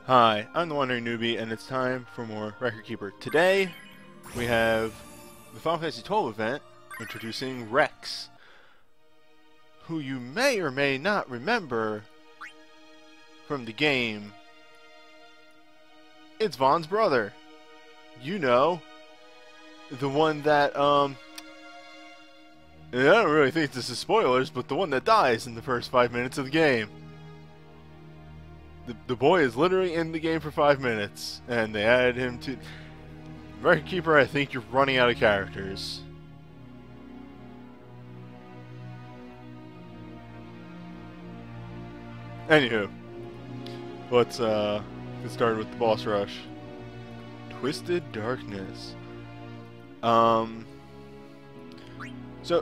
Hi, I'm the WanderingNewbie, and it's time for more Record Keeper. Today, we have the Final Fantasy XII event introducing Rex, who you may or may not remember from the game. It's Vaughn's brother. You know, the one that, and I don't really think this is spoilers, but the one that dies in the first 5 minutes of the game. The boy is literally in the game for 5 minutes, and they added him to... Record Keeper, I think you're running out of characters. Anywho, let's get started with the boss rush. Twisted Darkness. So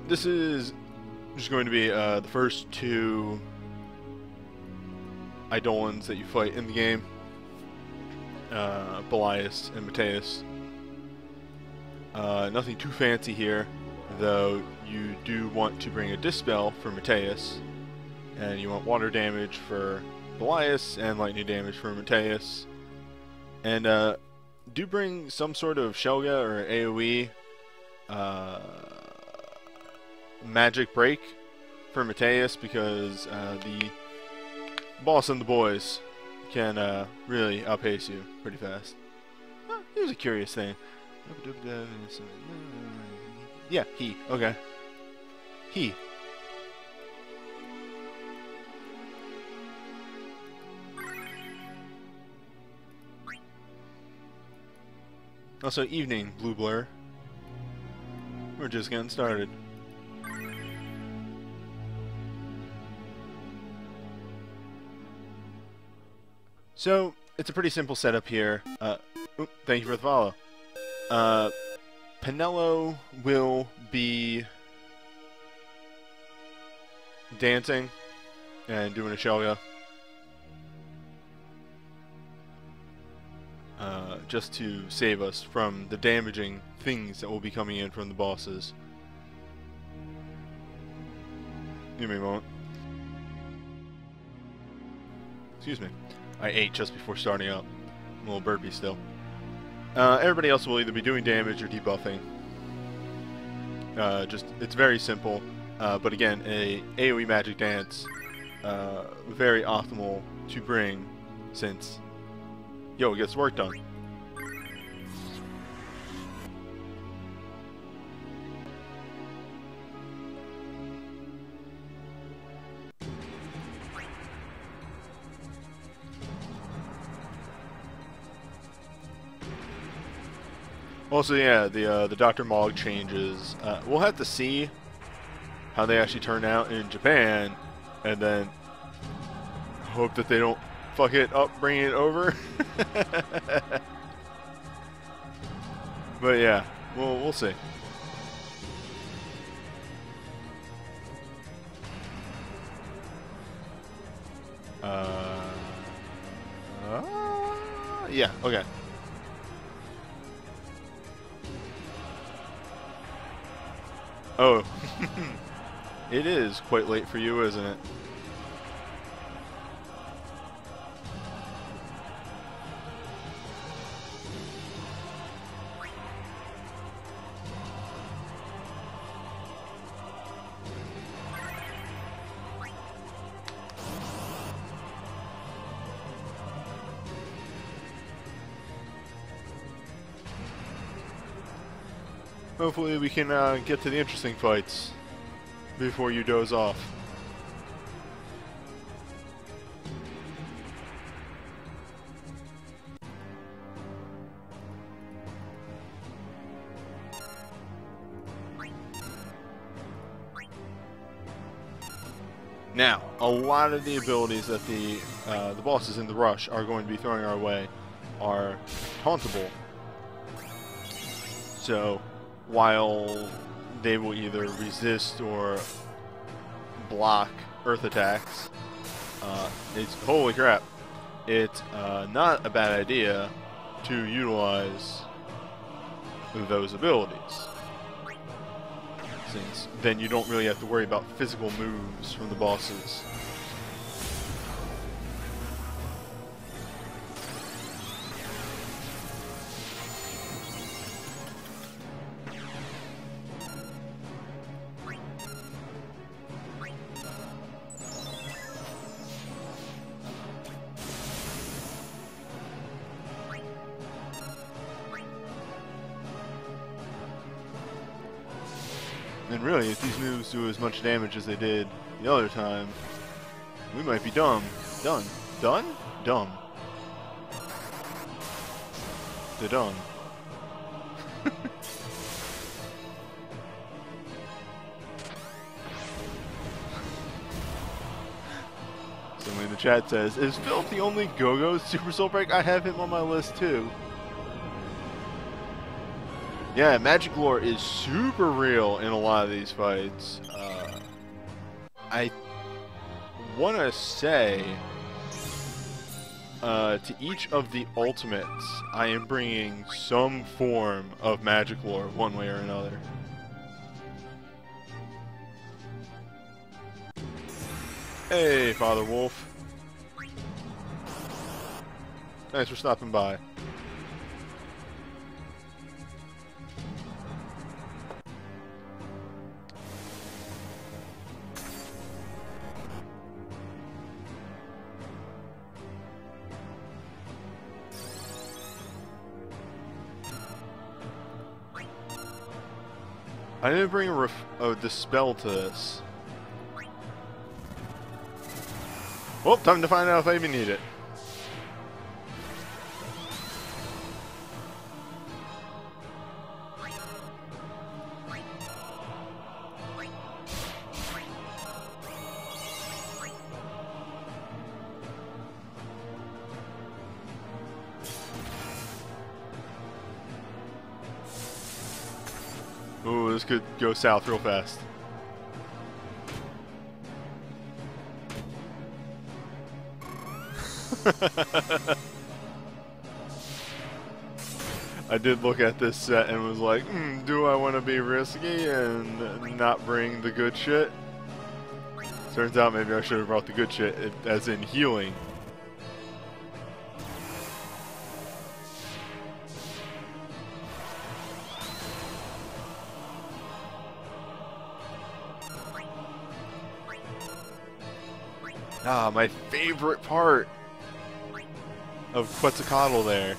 this is just going to be the first two Eidolons that you fight in the game, Belias and Mateus. Nothing too fancy here, though you do want to bring a Dispel for Mateus, and you want water damage for Belias and lightning damage for Mateus. And do bring some sort of Shelga or AoE magic break for Mateus, because the boss and the boys can really outpace you pretty fast. Here's a curious thing. Yeah, he. Okay. He. Also, evening, Blue Blur. We're just getting started. So, it's a pretty simple setup here. Thank you for the follow. Penelo will be dancing and doing a Shelga. Just to save us from the damaging things that will be coming in from the bosses. Give me a moment. Excuse me. I ate just before starting up. I'm a little burpy still. Everybody else will either be doing damage or debuffing. It's very simple. But again, a AoE magic dance, very optimal to bring, since, it gets work done. Also, yeah, the Dr. Mog changes. We'll have to see how they actually turn out in Japan, and then hope that they don't fuck it up bringing it over. But yeah, we'll see. Yeah, okay. Oh, it is quite late for you, isn't it? Hopefully we can get to the interesting fights before you doze off. Now, a lot of the abilities that the bosses in the rush are going to be throwing our way are tauntable. So, while they will either resist or block earth attacks, it's, holy crap, it's not a bad idea to utilize those abilities. since then you don't really have to worry about physical moves from the bosses. And really, if these moves do as much damage as they did the other time, we might be dumb. Done. Done? Dumb. They're done. Someone in the chat says, is Phil the only Go-Go Super Soul Break? I have him on my list too. Yeah, Magic Lore is super real in a lot of these fights. I want to say, to each of the ultimates, I am bringing some form of Magic Lore one way or another. Hey, Father Wolf. Thanks for stopping by. I didn't bring a Dispel to this. Well, time to find out if I even need it. Ooh, this could go south real fast. I did look at this set and was like, do I want to be risky and not bring the good shit? Turns out maybe I should have brought the good shit, as in healing. Ah, my favorite part of Quetzalcoatl there.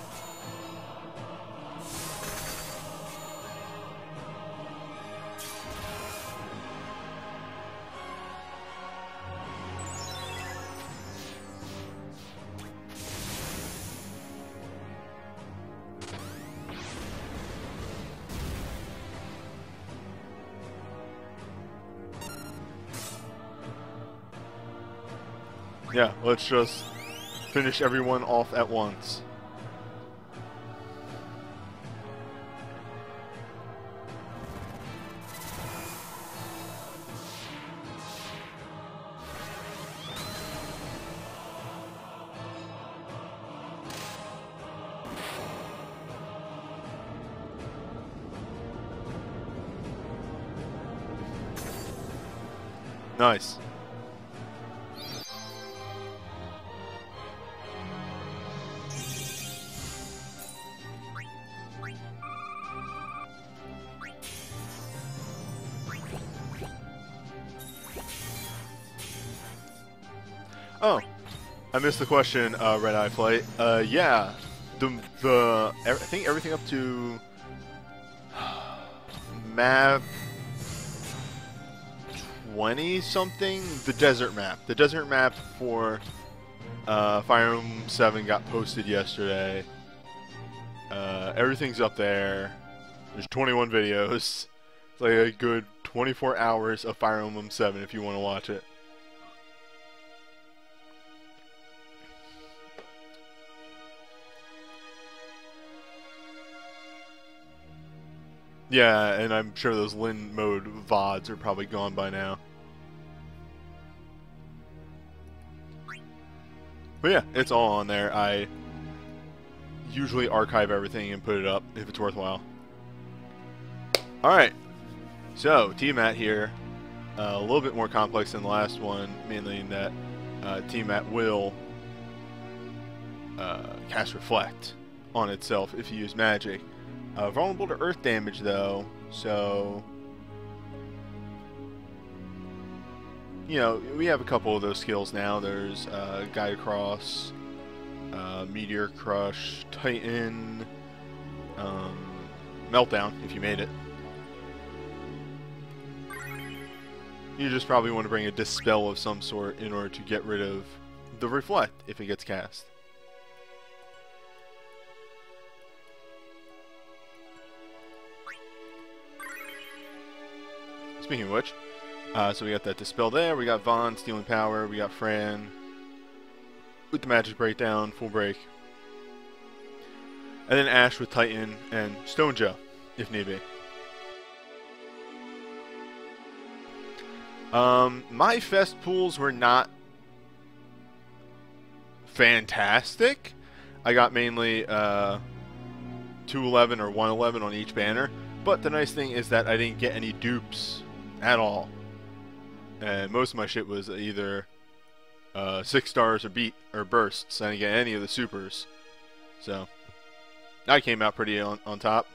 Yeah, let's just finish everyone off at once. Nice. Oh, I missed the question, Red Eye Flight. Yeah, I think everything up to map 20 something, the desert map for Fire Emblem 7 got posted yesterday. Everything's up there. There's 21 videos. It's like a good 24 hours of Fire Emblem 7 if you want to watch it. Yeah, and I'm sure those Lin mode VODs are probably gone by now. But yeah, it's all on there. I usually archive everything and put it up if it's worthwhile. Alright, so Tiamat here. A little bit more complex than the last one, mainly in that Tiamat will cast Reflect on itself if you use magic. Vulnerable to earth damage though, so you know, we have a couple of those skills now. There's Guide Across, Meteor Crush, Titan, Meltdown if you made it. You just probably want to bring a Dispel of some sort in order to get rid of the Reflect if it gets cast. Speaking of which, so we got that Dispel there, we got Vaughn stealing power, we got Fran with the magic breakdown, full break. And then Ash with Titan and Stone Joe, if need be. My Fest pools were not fantastic. I got mainly 211 or 111 on each banner, but the nice thing is that I didn't get any dupes at all. And most of my shit was either 6 stars or bursts. I didn't get any of the supers. So I came out pretty on top.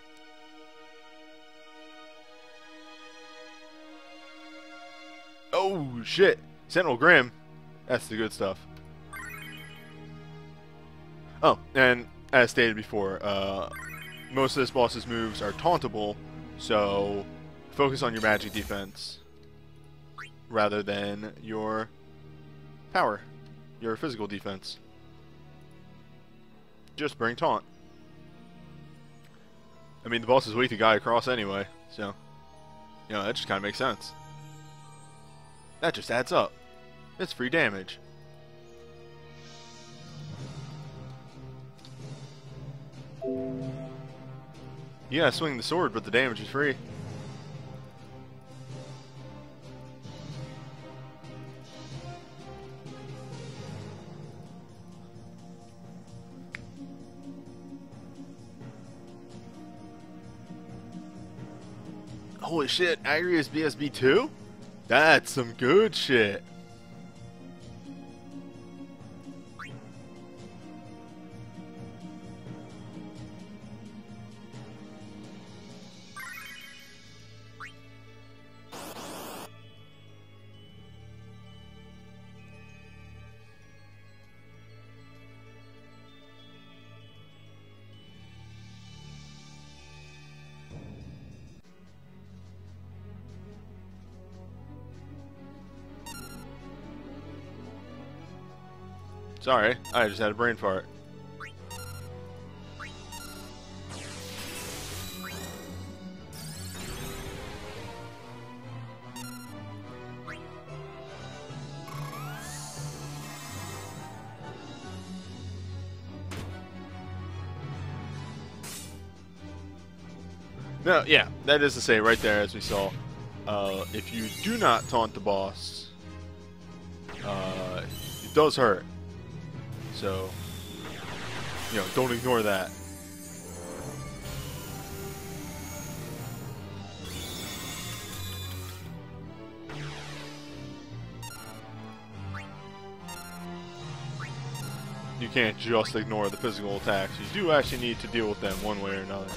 Oh shit! Sentinel Grim. That's the good stuff. Oh, and as stated before, most of this boss's moves are tauntable, so focus on your magic defense rather than your power, your physical defense. Just bring taunt. I mean, the boss is weak to guy across anyway, so, you know, that just kind of makes sense. That just adds up. It's free damage. Yeah, swing the sword, but the damage is free. Holy shit, Agrius BSB 2? That's some good shit. Sorry, I just had a brain fart. No, yeah, that is to say right there, as we saw, if you do not taunt the boss, it does hurt. So, you know, don't ignore that. You can't just ignore the physical attacks. You do actually need to deal with them one way or another.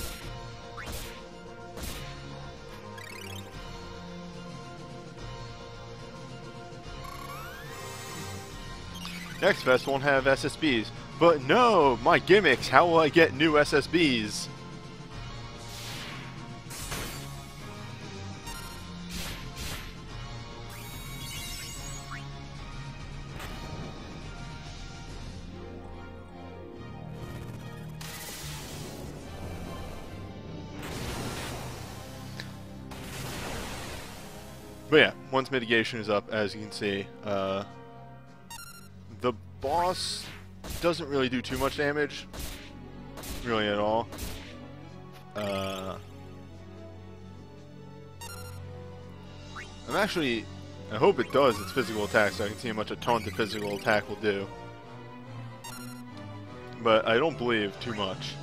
Next Fest won't have SSBs. But no, my gimmicks, how will I get new SSBs? But yeah, once mitigation is up, as you can see, the boss doesn't really do too much damage, really at all. I hope it does its physical attack so I can see how much a taunted physical attack will do. But I don't believe too much.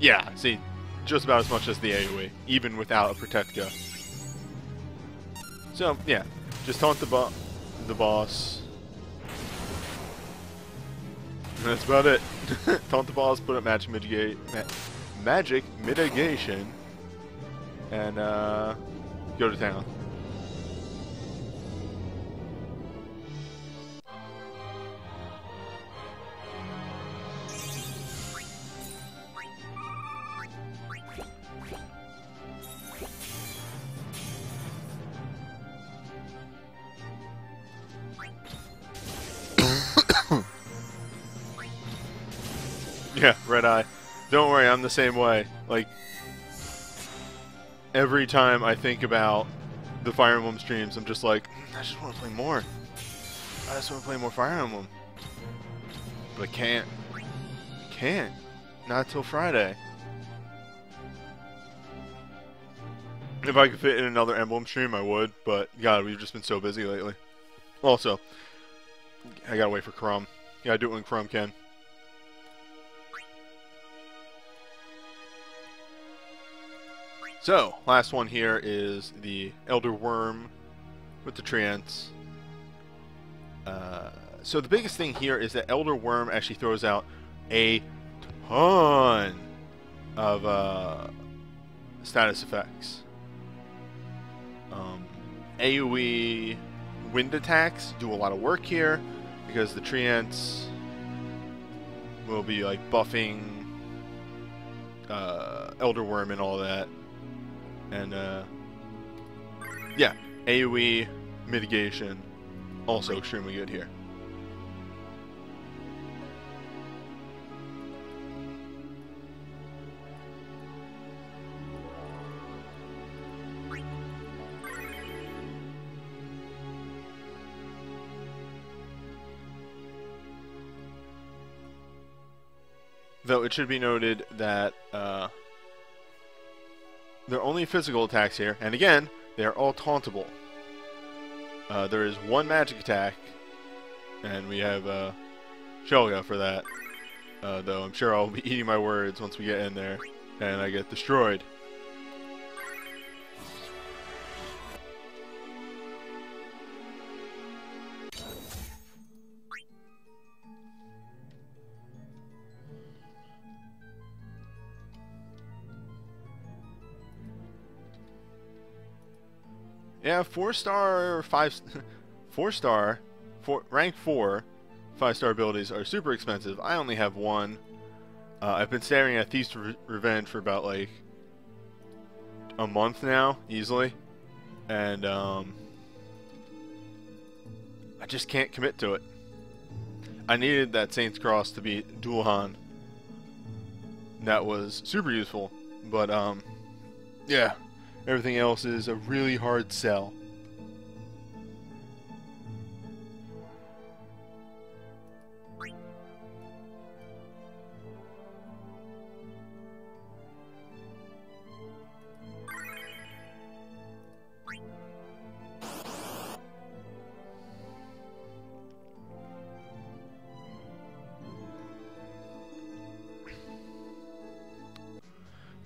Yeah, see, just about as much as the AoE, even without a Protect Go. So, yeah, just taunt the boss. And that's about it. Taunt the boss, put up magic mitigation, and go to town. Yeah, red eye. Don't worry, I'm the same way. Like, every time I think about the Fire Emblem streams, I'm just like, I just want to play more. I just want to play more Fire Emblem. But I can't. Can't. Not till Friday. If I could fit in another Emblem stream, I would. But, God, we've just been so busy lately. Also, I gotta wait for Crumb. Gotta do it when Crumb can. So, last one here is the Elder Worm with the Treants. So the biggest thing here is that Elder Worm actually throws out a ton of status effects. AoE wind attacks do a lot of work here because the Treants will be like buffing Elder Worm and all that. And yeah, AoE mitigation also extremely good here. Though it should be noted that they're only physical attacks here, and again, they're all tauntable. There is one magic attack, and we have Shelga for that. Though I'm sure I'll be eating my words once we get in there, and I get destroyed. Yeah, 4-star, rank 4, 5-star abilities are super expensive. I only have one. I've been staring at Thief's Revenge for about like a month now, easily, and I just can't commit to it. I needed that Saint's Cross to be Dualhan. That was super useful, but yeah. Everything else is a really hard sell.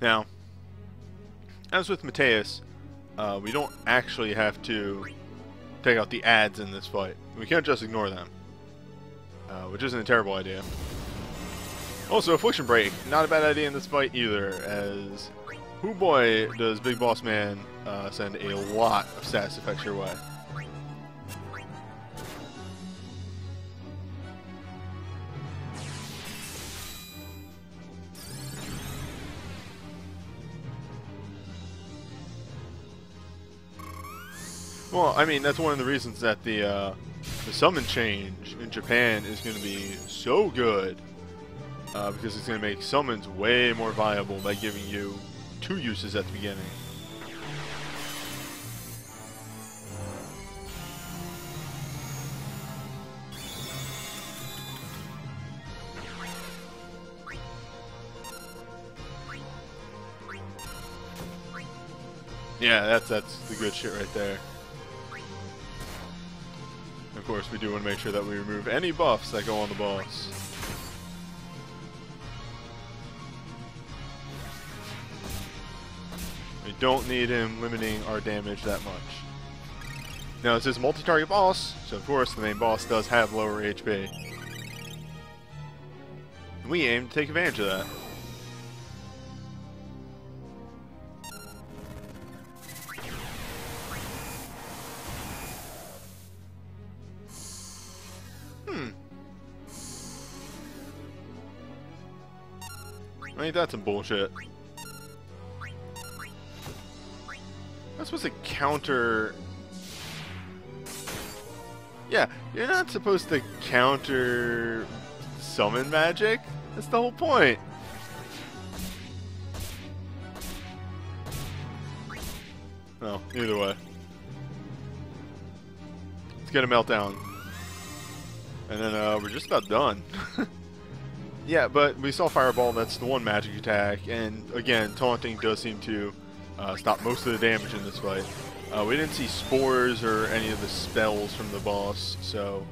Now, as with Mateus, we don't actually have to take out the ads in this fight. We can't just ignore them, which isn't a terrible idea. Also, Affliction Break, not a bad idea in this fight either, as hoo boy does Big Boss Man send a lot of status effects your way. Well, I mean, that's one of the reasons that the summon change in Japan is going to be so good, because it's going to make summons way more viable by giving you 2 uses at the beginning. Yeah, that's the good shit right there. Of course, we do want to make sure that we remove any buffs that go on the boss. We don't need him limiting our damage that much. Now, this is a multi-target boss, so of course the main boss does have lower HP. And we aim to take advantage of that. Ain't that some bullshit? That's supposed to counter... Yeah, you're not supposed to counter summon magic. That's the whole point. No, either way. Let's get a meltdown. And then we're just about done. Yeah, but we saw Fireball, that's the one magic attack, and again, taunting does seem to stop most of the damage in this fight. We didn't see spores or any of the spells from the boss, so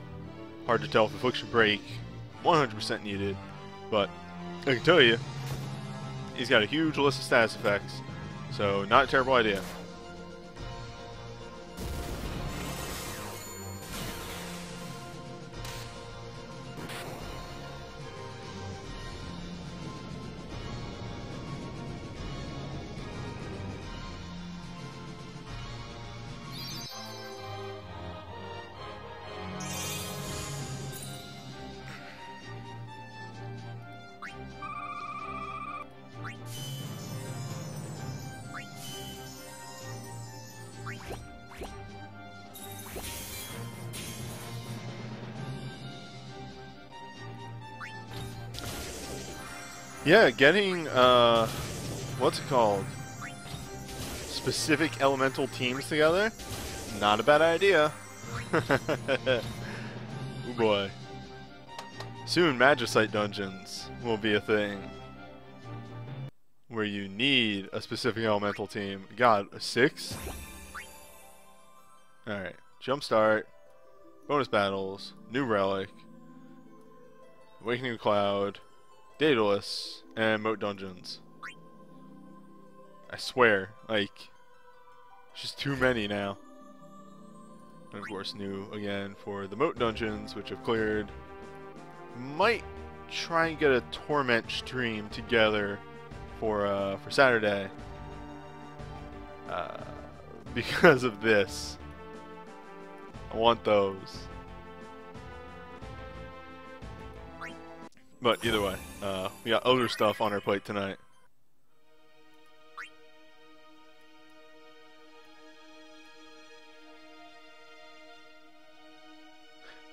hard to tell if Affliction Break 100% needed, but I can tell you, he's got a huge list of status effects, so not a terrible idea. Yeah, getting, what's it called? Specific elemental teams together? Not a bad idea. Oh boy. Soon, Magicite dungeons will be a thing. Where you need a specific elemental team. God, a 6? Alright. Jumpstart. Bonus battles. New relic. Awakening Cloud. Daedalus, and Moat Dungeons. I swear, like, it's just too many now. And of course, new again for the Moat Dungeons, which I've cleared. Might try and get a Torment stream together for Saturday. Because of this. I want those. But either way, we got other stuff on our plate tonight.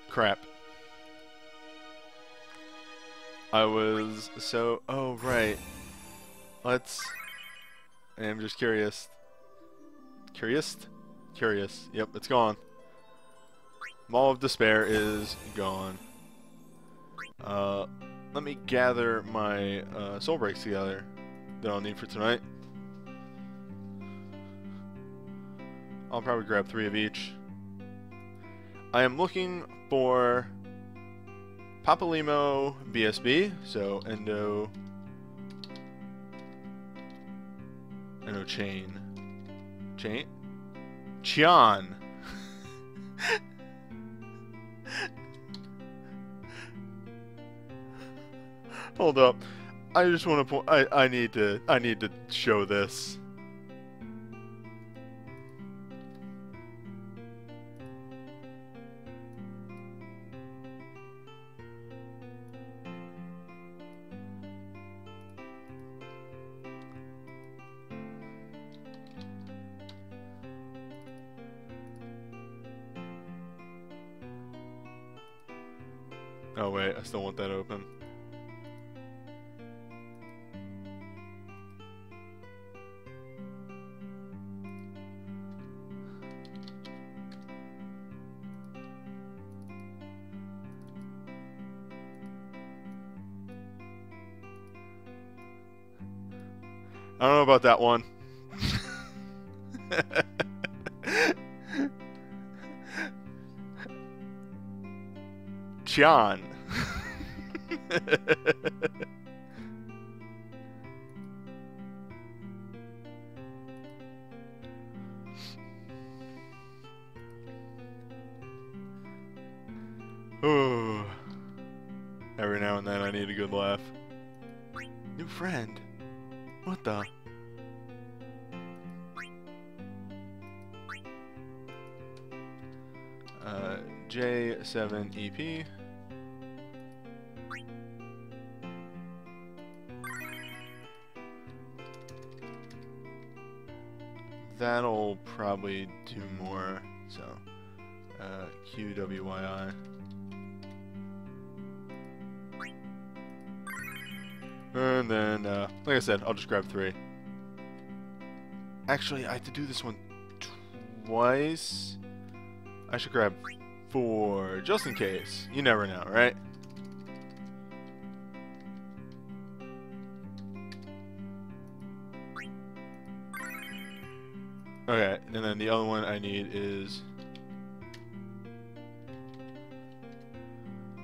Crap. Oh right. I'm just curious. Curious. Yep, it's gone. Maul of Despair is gone. Let me gather my soul breaks together that I'll need for tonight. I'll probably grab 3 of each. I am looking for Papalimo BSB, so Endo Chian. Hold up. I just want to point. I need to show this. Oh wait, I still want that open. I don't know about that one. Chian. Ooh. Every now and then I need a good laugh. New friend. What the? J7EP. That'll probably do more, so QWYI. And then, like I said, I'll just grab 3. Actually, I have to do this one twice. I should grab 4, just in case. You never know, right? Okay, and then the other one I need is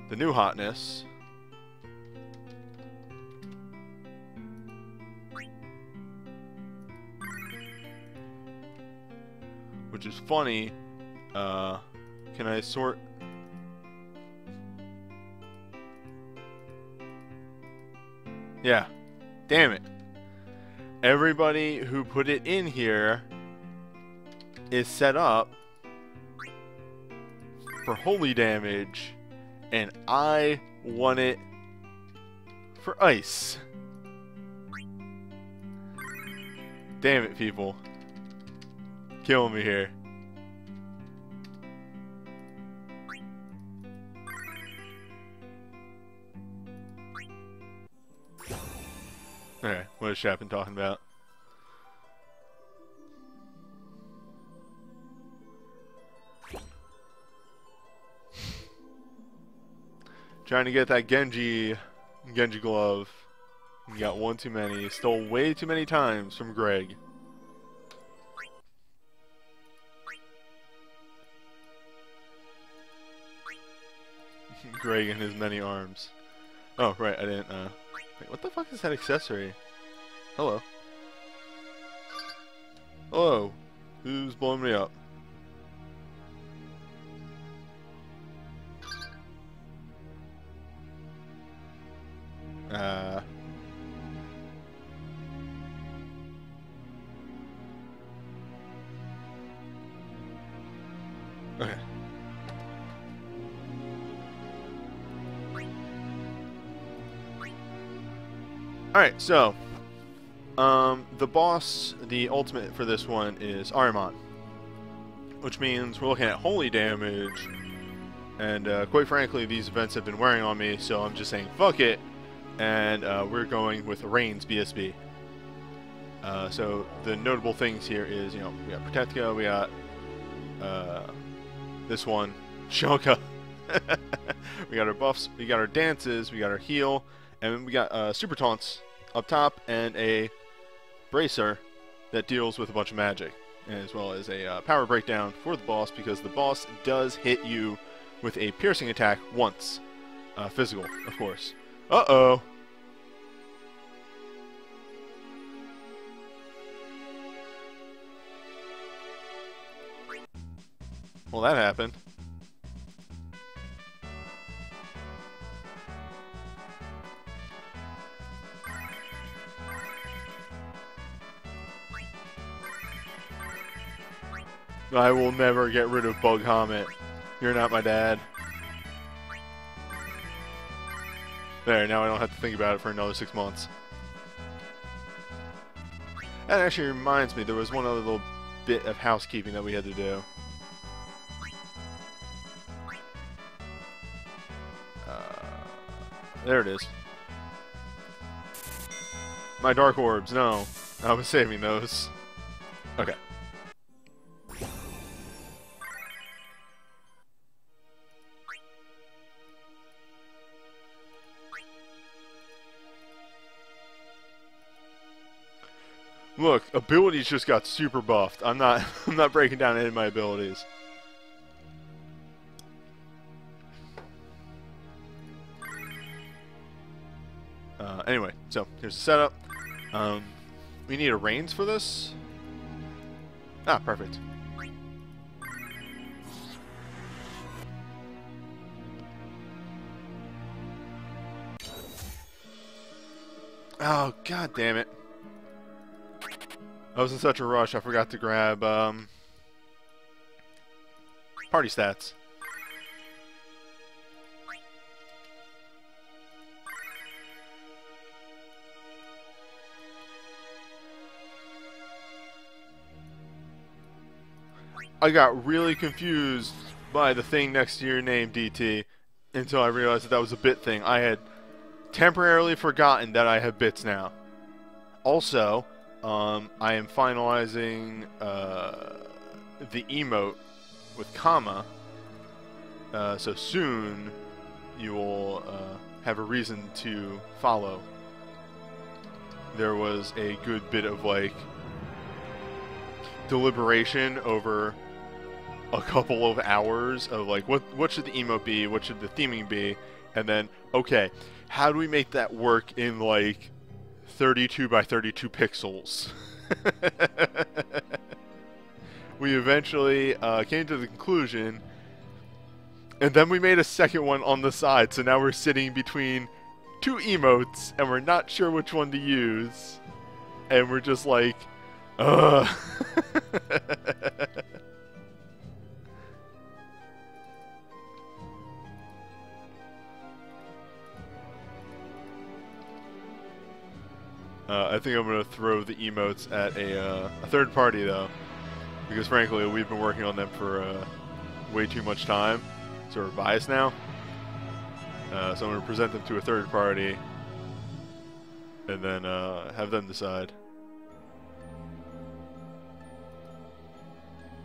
the new hotness. Which is funny. Can I sort? Yeah. Damn it. Everybody who put it in here is set up for holy damage, and I want it for ice. Damn it, people. Killing me here. Okay, what is Chapin talking about? Trying to get that Genji glove. You got one too many. Stole way too many times from Greg. Greg and his many arms. Oh, right, I didn't, wait, what the fuck is that accessory? Hello. Hello. Who's blowing me up? Okay. Alright, so the boss, the ultimate for this one is Ahriman, which means we're looking at holy damage, and quite frankly these events have been wearing on me, so I'm just saying fuck it, and we're going with Rain's BSB. So the notable things here is, you know, we got Protectica, we got this one, Shonka. We got our buffs, we got our dances, we got our heal, and then we got super taunts up top and a bracer that deals with a bunch of magic, as well as a power breakdown for the boss, because the boss does hit you with a piercing attack once. Physical, of course. Uh-oh. Well, that happened. I will never get rid of Bug Hamet. You're not my dad. There, now I don't have to think about it for another 6 months. That actually reminds me, there was one other little bit of housekeeping that we had to do. There it is. My Dark Orbs, no. I was saving those. Okay. Look, abilities just got super buffed. I'm not breaking down any of my abilities. Anyway, so here's the setup. We need a reins for this. Ah, perfect. Oh, god damn it. I was in such a rush, I forgot to grab, party stats. I got really confused by the thing next to your name, DT, until I realized that that was a bit thing. I had temporarily forgotten that I have bits now. Also, I am finalizing the emote with comma, so soon you will have a reason to follow. There was a good bit of like deliberation over a couple of hours of like what should the emote be, what should the theming be, and then okay, how do we make that work in like 32 by 32 pixels? We eventually came to the conclusion, and then we made a second one on the side, so now we're sitting between two emotes and we're not sure which one to use, and we're just like, ugh. I think I'm going to throw the emotes at a third party, though, because frankly, we've been working on them for way too much time, so we're biased now. So I'm going to present them to a third party, and then have them decide.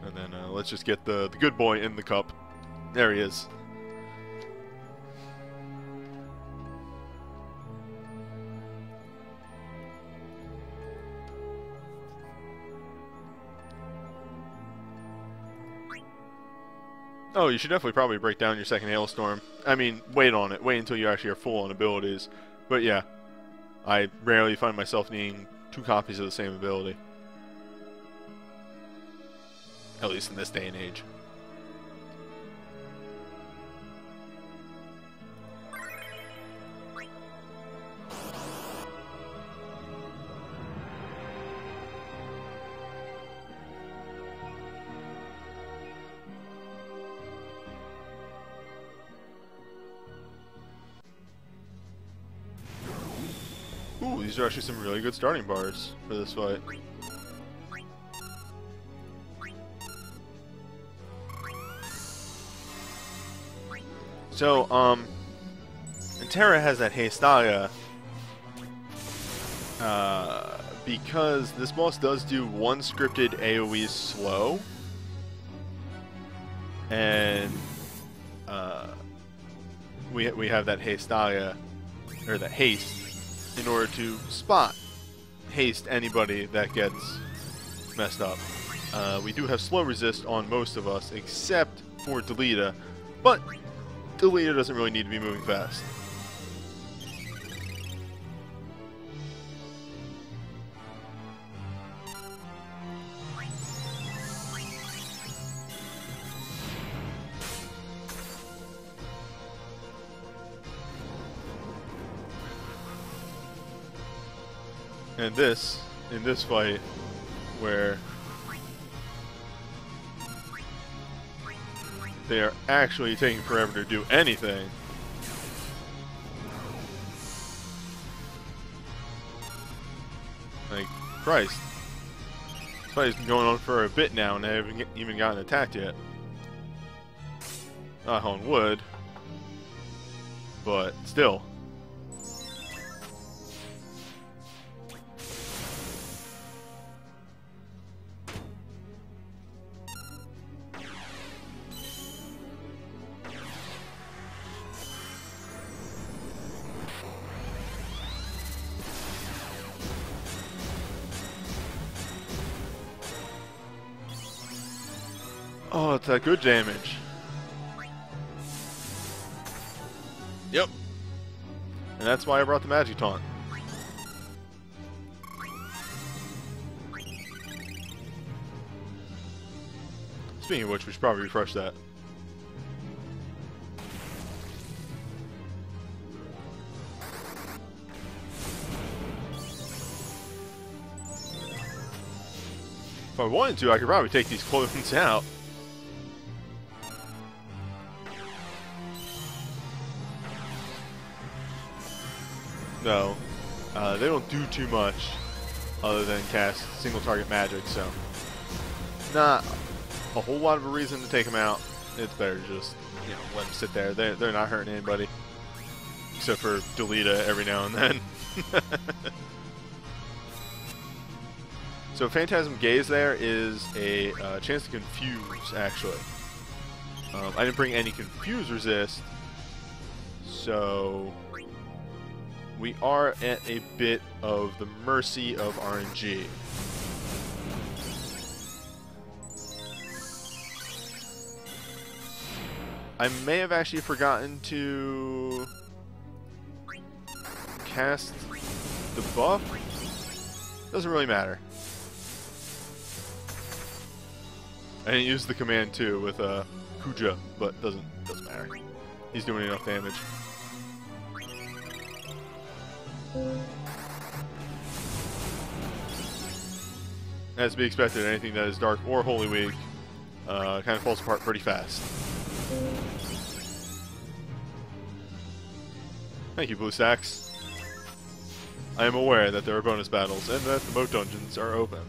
And then let's just get the good boy in the cup. There he is. Oh, you should definitely probably break down your second Hailstorm. I mean, wait on it. Wait until you actually are full on abilities. But yeah, I rarely find myself needing 2 copies of the same ability. At least in this day and age. Ooh, these are actually some really good starting bars for this fight. So, Terra has that Hestalia, because this boss does do one scripted AoE slow, and we have that Hestalia, or that haste, in order to haste anybody that gets messed up. We do have slow resist on most of us, except for Delita, but Delita doesn't really need to be moving fast. And in this fight, where they are actually taking forever to do anything, like, Christ, this fight has been going on for a bit now and they haven't even gotten attacked yet. Not on wood, but still. Oh, it's that good damage. Yep. And that's why I brought the Magic Taunt. Speaking of which, we should probably refresh that. If I wanted to, I could probably take these clones out. No, they don't do too much other than cast single target magic, so not a whole lot of a reason to take them out. It's better to just, you know, let them sit there. They're not hurting anybody. except for Delita every now and then. So Phantasm Gaze there is a chance to confuse, actually. I didn't bring any Confuse Resist, so we are at a bit of the mercy of RNG. I may have actually forgotten to cast the buff. Doesn't really matter. I didn't use the command too with Kuja, but doesn't matter. He's doing enough damage. As to be expected, anything that is Dark or Holy Week kind of falls apart pretty fast. Thank you, Blue Stacks. I am aware that there are bonus battles and that the moat dungeons are open.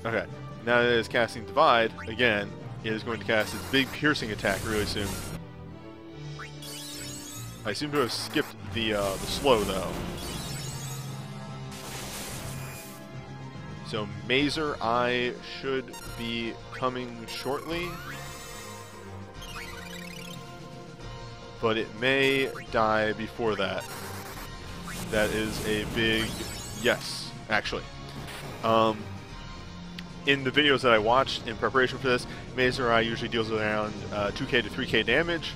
Okay, now that it is casting Divide, again, it is going to cast its big piercing attack really soon. I seem to have skipped the slow, though. So Mazer Eye should be coming shortly. But it may die before that. That is a big yes, actually. In the videos that I watched in preparation for this, Mazer Eye usually deals around 2k to 3k damage,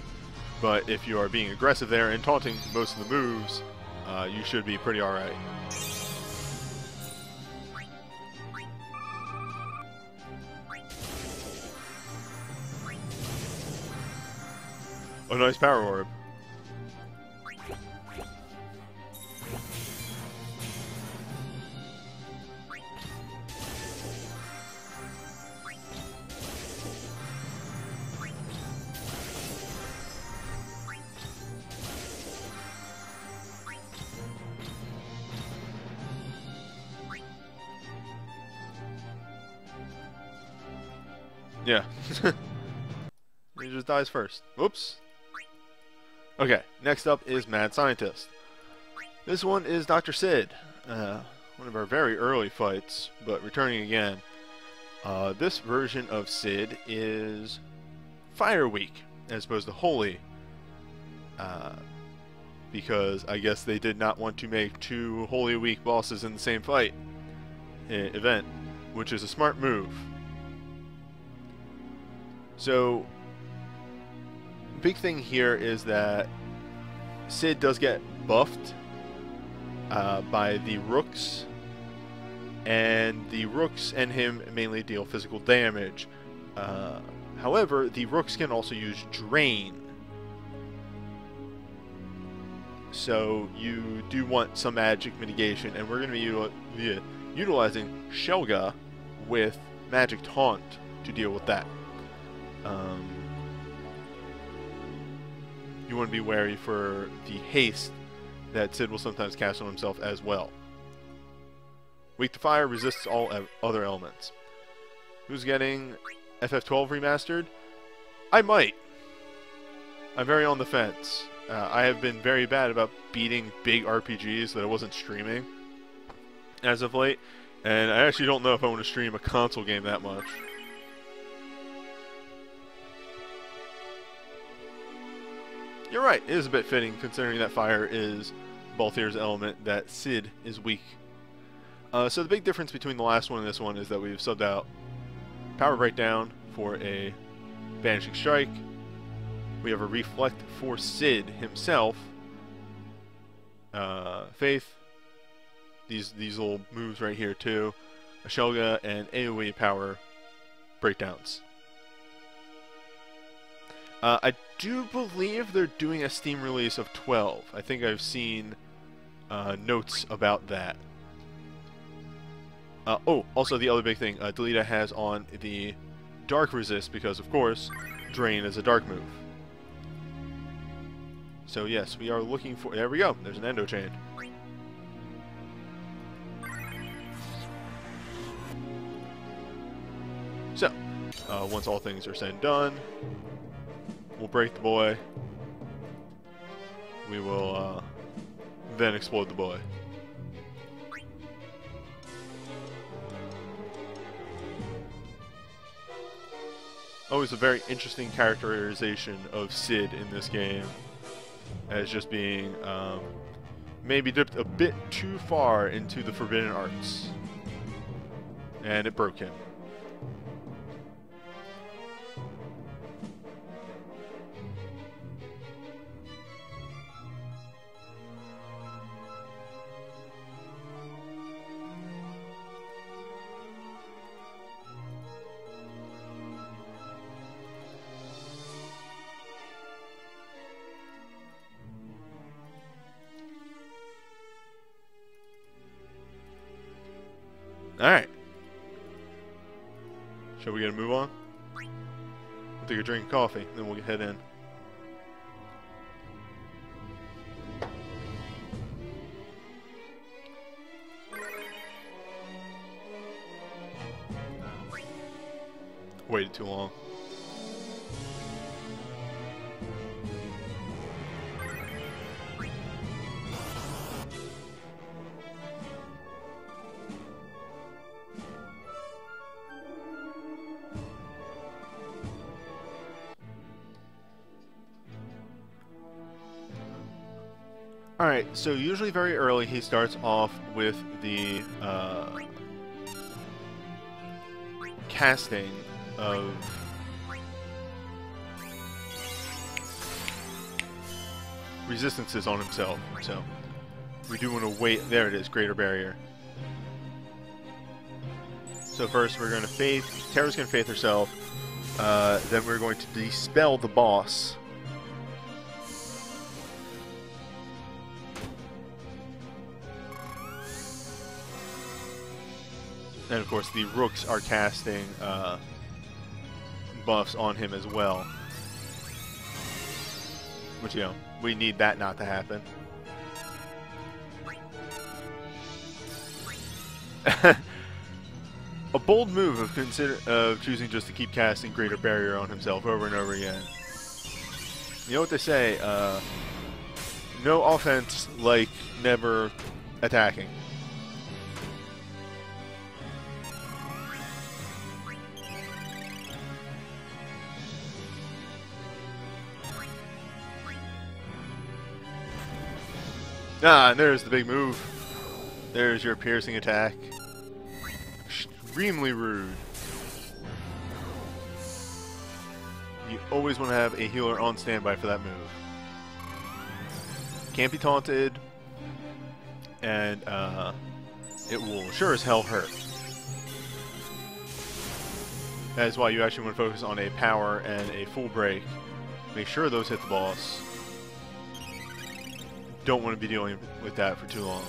but if you are being aggressive there and taunting most of the moves, you should be pretty alright. A nice power orb. Yeah. He just dies first. Whoops. Okay, next up is Mad Scientist. This one is Dr. Sid. One of our very early fights, but returning again. This version of Sid is Fire Week, as opposed to Holy. Because I guess they did not want to make two Holy Week bosses in the same fight event, which is a smart move. So, big thing here is that Sid does get buffed by the Rooks, and the Rooks and him mainly deal physical damage. However, the Rooks can also use Drain. So you do want some magic mitigation, and we're going to be utilizing Shelga with Magic Taunt to deal with that. You want to be wary for the haste that Sid will sometimes cast on himself as well. Weak to fire, resists all other elements. Who's getting FF12 remastered? I might. I'm very on the fence. I have been very bad about beating big RPGs that I wasn't streaming as of late, and I actually don't know if I want to stream a console game that much. You're right, it is a bit fitting considering that fire is Balthier's element, that Sid is weak. So the big difference between the last one and this one is that we've subbed out Power Breakdown for a Banishing Strike. We have a Reflect for Sid himself. Faith. These little moves right here too. A Shelga and AoE Power Breakdowns. I do believe they're doing a Steam release of 12. I think I've seen notes about that. Oh, also the other big thing, Delita has on the Dark Resist because, of course, Drain is a Dark move. So yes, we are looking for... There we go, there's an Endo Chain. So, once all things are said and done, we'll break the boy, we will then explode the boy. Always a very interesting characterization of Sid in this game, as just being maybe dipped a bit too far into the forbidden arts, and it broke him. Alright. Shall we get a move on? We'll take a drink of coffee, then we'll head in. Waited too long. Alright, so usually very early he starts off with the casting of resistances on himself. So we do want to wait. There it is, Greater Barrier. So first we're going to faith. Tara's going to faith herself. Then we're going to dispel the boss. And of course the rooks are casting buffs on him as well. Which, you know, we need that not to happen. A bold move of choosing just to keep casting Greater Barrier on himself over and over again. You know what they say, no offense like never attacking. Ah, and there's the big move. There's your piercing attack. Extremely rude. You always want to have a healer on standby for that move. Can't be taunted, and it will sure as hell hurt. That is why you actually want to focus on a power and a full break. Make sure those hit the boss. Don't want to be dealing with that for too long.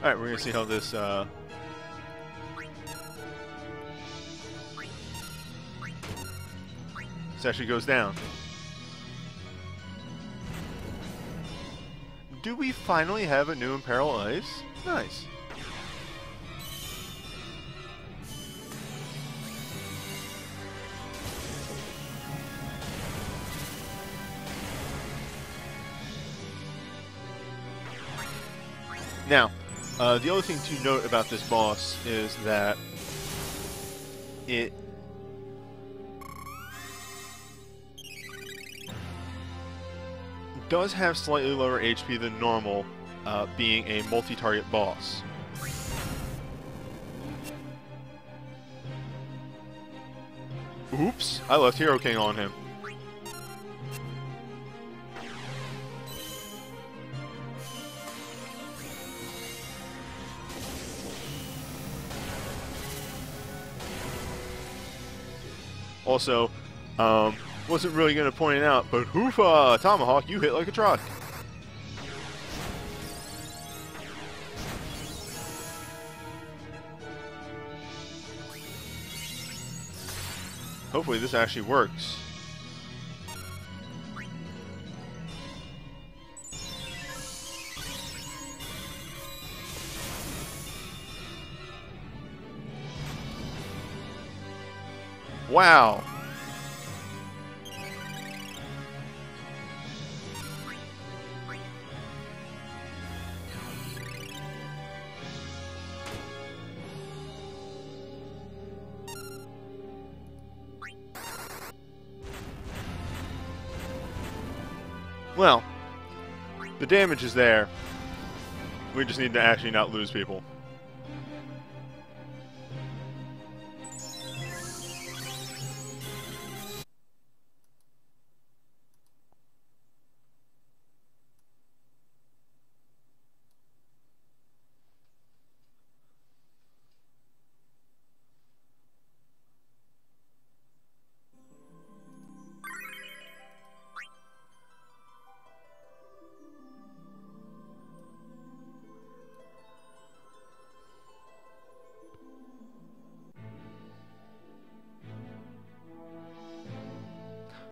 Alright, we're going to see how this actually goes down. Do we finally have a new Imperial Ice? Nice. Now, the other thing to note about this boss is that it does have slightly lower HP than normal, being a multi-target boss. Oops, I left Hero King on him. Also, wasn't really going to point it out, but hoofa! Tomahawk, you hit like a truck. Hopefully this actually works. Wow. Well, the damage is there. We just need to actually not lose people.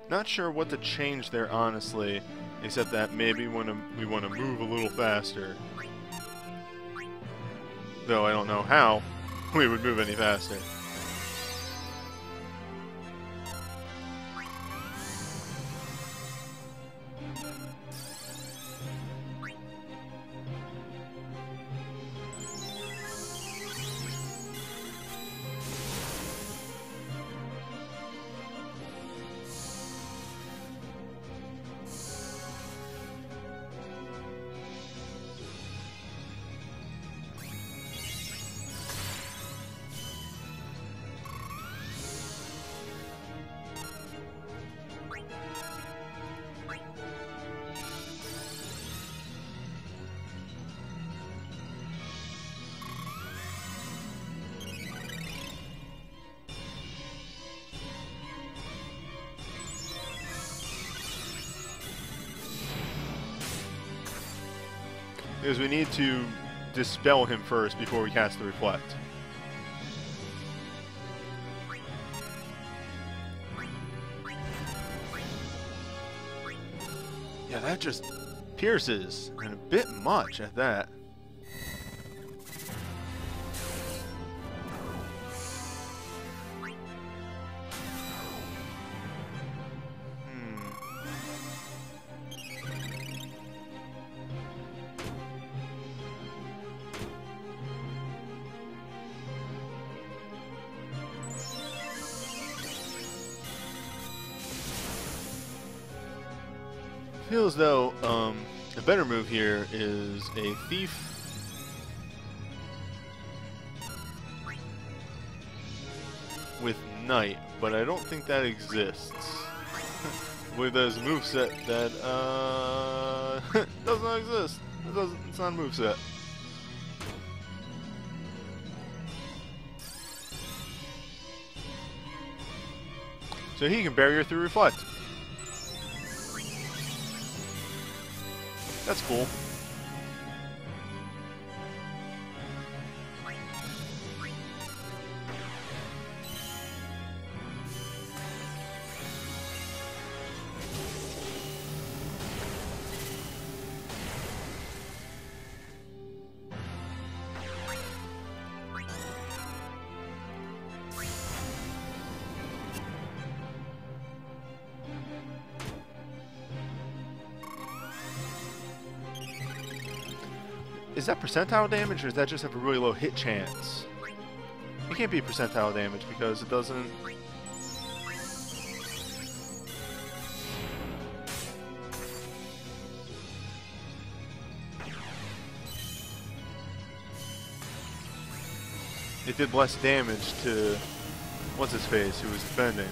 Not sure what to change there, honestly, except that maybe we want to move a little faster. Though I don't know how we would move any faster. Because we need to dispel him first before we cast the Reflect. Yeah, that just pierces, and a bit much at that. Feel as though a better move here is a Thief with Knight, but I don't think that exists. With those moveset that does not exist. It's not a moveset. So he can barrier through Reflect. That's cool. Is that percentile damage, or does that just have a really low hit chance? It can't be percentile damage because it doesn't... It did less damage to... what's-his-face, who was defending.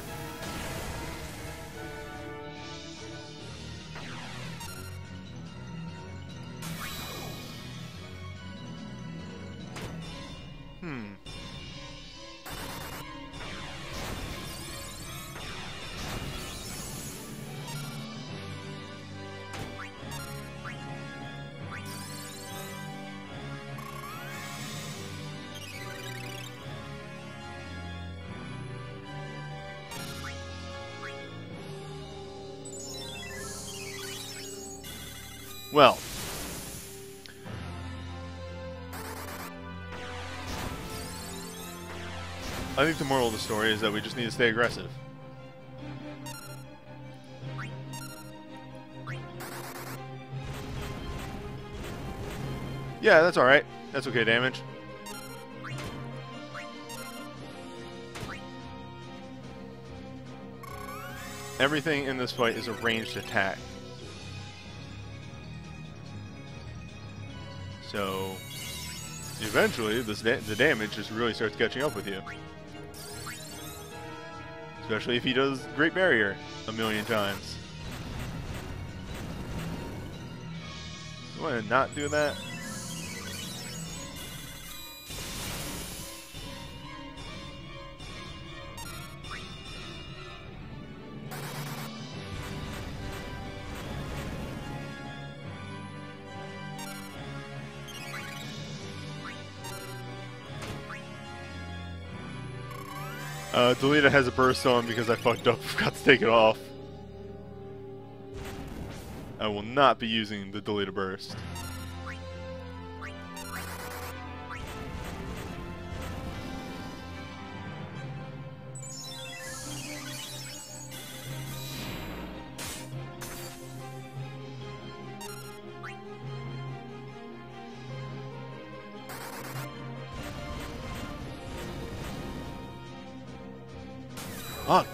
Well, I think the moral of the story is that we just need to stay aggressive. Yeah, that's alright. That's okay damage. Everything in this fight is a ranged attack. So, eventually, the damage just really starts catching up with you. Especially if he does Great Barrier a million times. You want to not do that? Delita has a burst on because I fucked up, forgot to take it off. I will not be using the Delita burst. Fuck.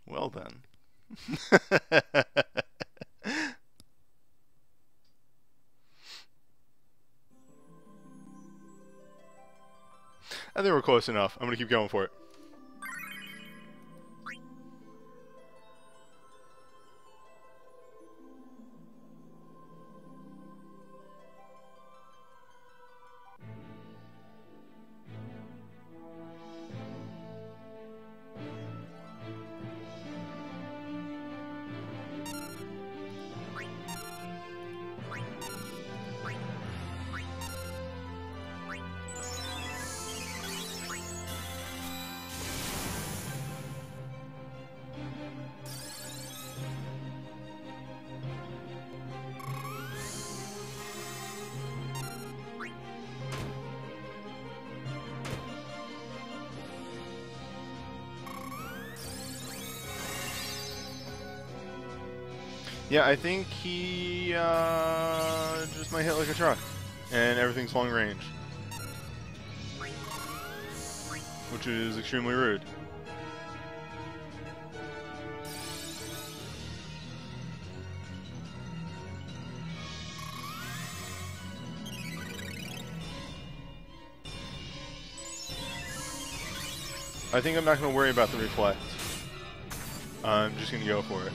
Well then. I think we're close enough. I'm gonna keep going for it. Yeah, I think he just might hit like a truck, and everything's long range, which is extremely rude. I think I'm not going to worry about the reflect. I'm just going to go for it.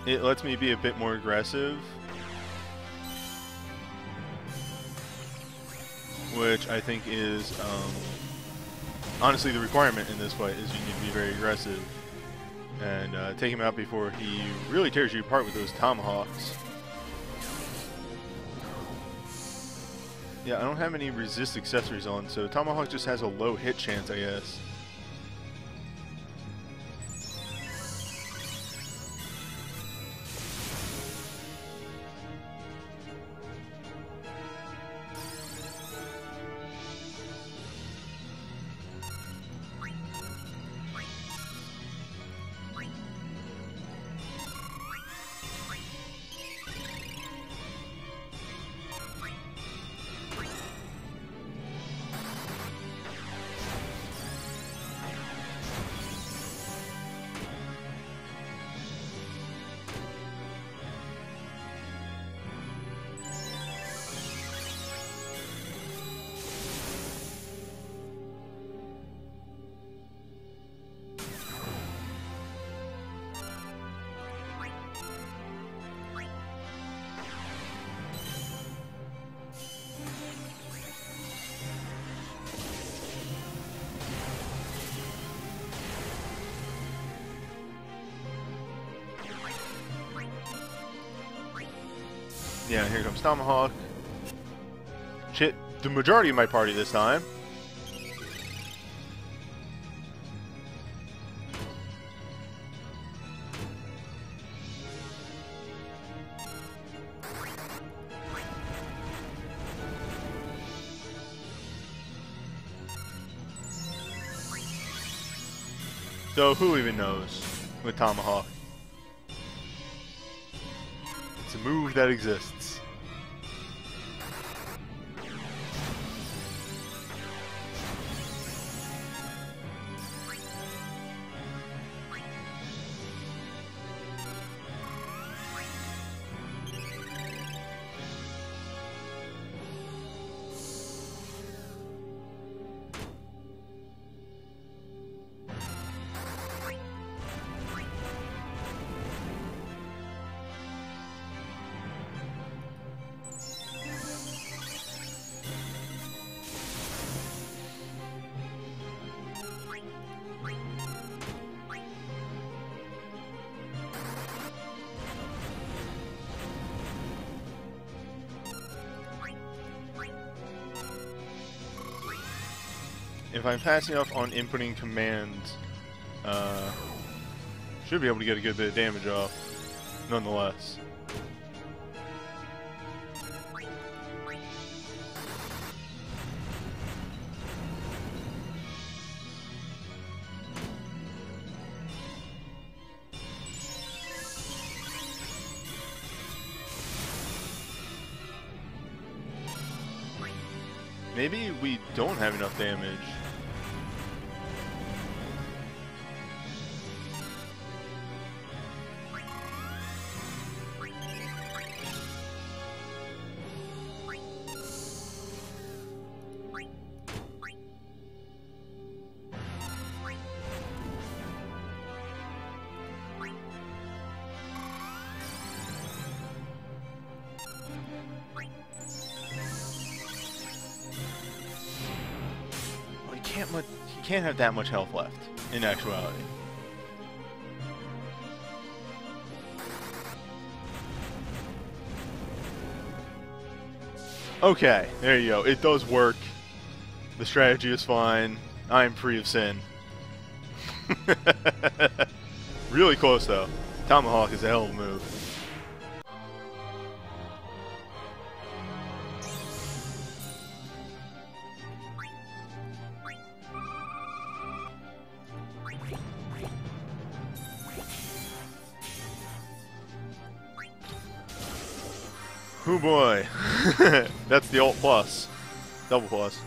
It lets me be a bit more aggressive, which I think is, honestly, the requirement in this fight is you need to be very aggressive and take him out before he really tears you apart with those tomahawks. Yeah, I don't have any resist accessories on, so tomahawk just has a low hit chance, I guess. Yeah, here comes Tomahawk. Shit, the majority of my party this time. So who even knows with Tomahawk? It's a move that exists. If I'm fast enough on inputting commands, should be able to get a good bit of damage off, nonetheless. Maybe we don't have enough damage. He can't have that much health left, in actuality. Okay, there you go. It does work. The strategy is fine. I am free of sin. Really close, though. Tomahawk is a hell of a move. Oh boy. That's the Alt Plus. Double Plus.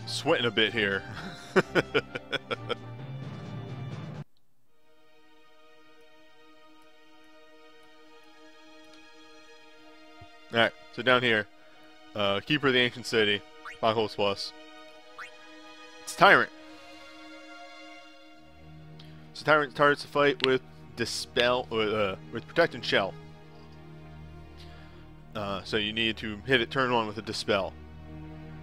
Sweating a bit here. Alright, so down here, Keeper of the Ancient City, Apocalypse Plus. It's Tyrant. So Tyrant starts the fight with Dispel, with Protect and Shell. So you need to hit it turn 1 with a Dispel.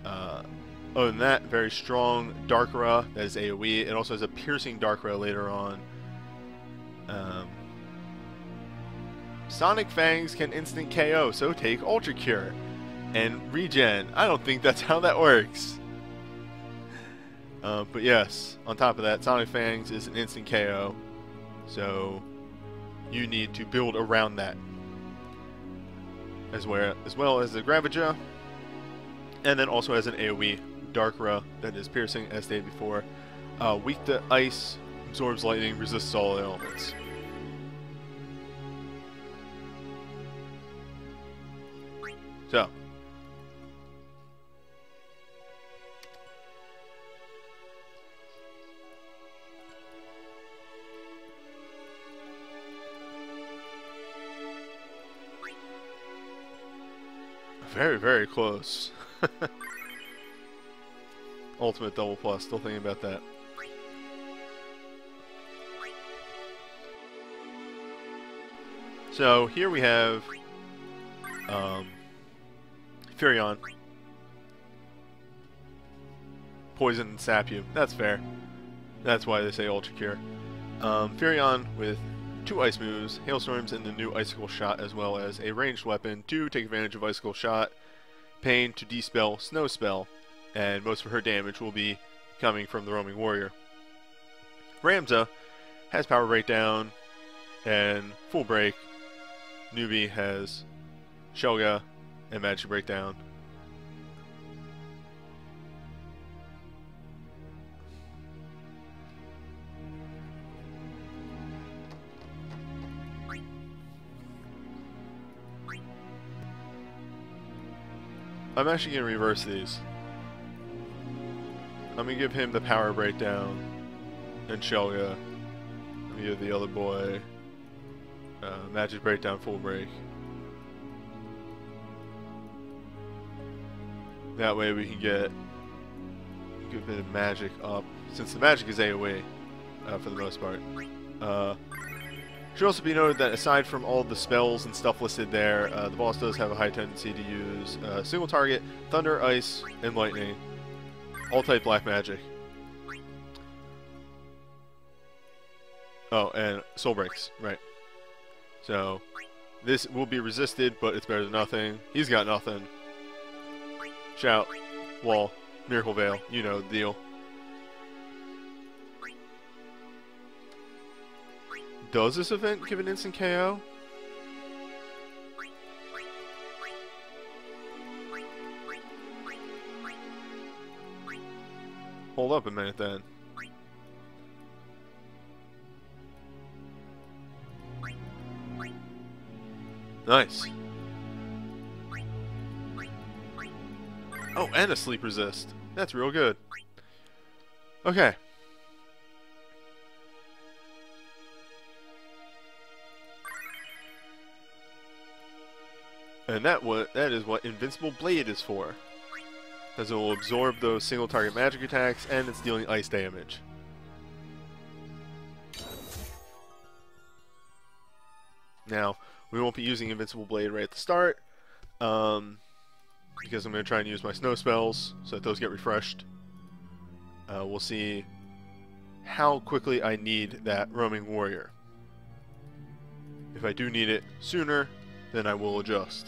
Other than that, very strong Darkra, that is AoE. It also has a piercing Darkra later on. Sonic Fangs can instant KO, so take Ultra Cure. And regen. I don't think that's how that works. But yes, on top of that, Sonic Fangs is an instant KO. So you need to build around that. As well as the Gravija. And then also has an AoE Darkra that is piercing, as stated before. Weak to ice, absorbs lightning, resists all elements. So, very, very close. Ultimate Double Plus, still thinking about that. So here we have Furion. Poison and sap you. That's fair. That's why they say Ultra Cure. Furion with 2 ice moves, Hailstorms and the new Icicle Shot, as well as a ranged weapon to take advantage of Icicle Shot, Pain to dispel Snow Spell, and most of her damage will be coming from the Roaming Warrior. Ramza has Power Breakdown and Full Break. Newbie has Shelga and Magic Breakdown. I'm actually going to reverse these. I'm going to give him the Power Breakdown and Shelga. I'm going to give the other boy Magic Breakdown, Full Break. That way we can get a good bit of magic up, since the magic is AoE for the most part. Should also be noted that aside from all the spells and stuff listed there, the boss does have a high tendency to use single target, thunder, ice, and lightning. All type black magic. Oh, and soul breaks, right. So, this will be resisted, but it's better than nothing. He's got nothing. Shout, wall, Miracle Veil, you know the deal. Does this event give an instant KO? Hold up a minute then. Nice. Oh, and a sleep resist. That's real good. Okay. And that is what Invincible Blade is for. As it will absorb those single target magic attacks, and it's dealing ice damage. Now, we won't be using Invincible Blade right at the start, because I'm going to try and use my snow spells, so that those get refreshed. We'll see how quickly I need that Roaming Warrior. If I do need it sooner, then I will adjust.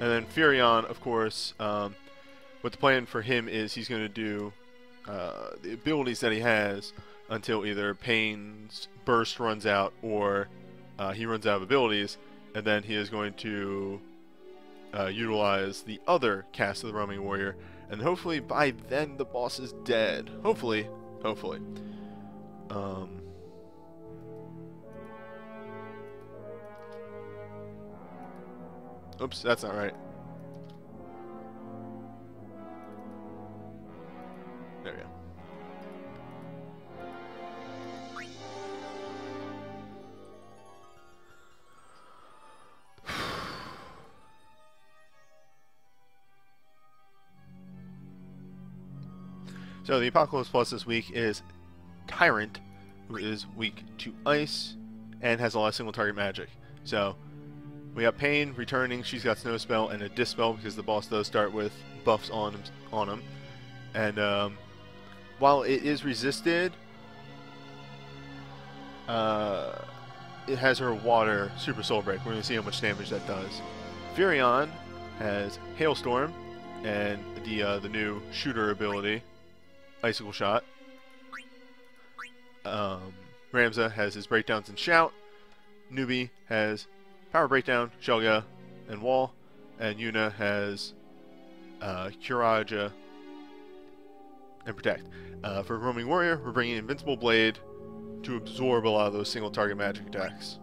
And then Furion, of course, what the plan for him is he's going to do the abilities that he has until either Pain's Burst runs out or he runs out of abilities, and then he is going to utilize the other cast of the Roaming Warrior, and hopefully by then the boss is dead. Hopefully. Hopefully. Oops, that's not right. There we go. So the Apocalypse Plus this week is Tyrant, who is weak to ice and has a lot of single target magic. So we have Pain returning. She's got Snow Spell and a Dispel because the boss does start with buffs on him. And while it is resisted, it has her water Super Soul Break. We're going to see how much damage that does. Furion has Hailstorm and the new shooter ability, Icicle Shot. Ramza has his breakdowns and shout. Newbie has Power Breakdown, Shelga, and Wall. And Yuna has Curaja and Protect. For Roaming Warrior, we're bringing Invincible Blade to absorb a lot of those single target magic attacks.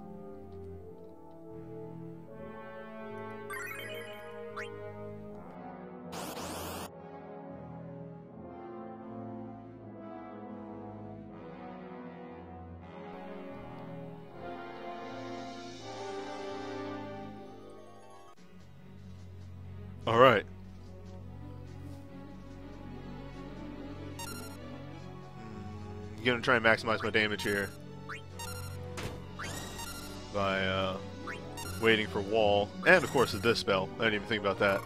Alright. I'm gonna try and maximize my damage here by waiting for wall, and of course the dispel. I didn't even think about that.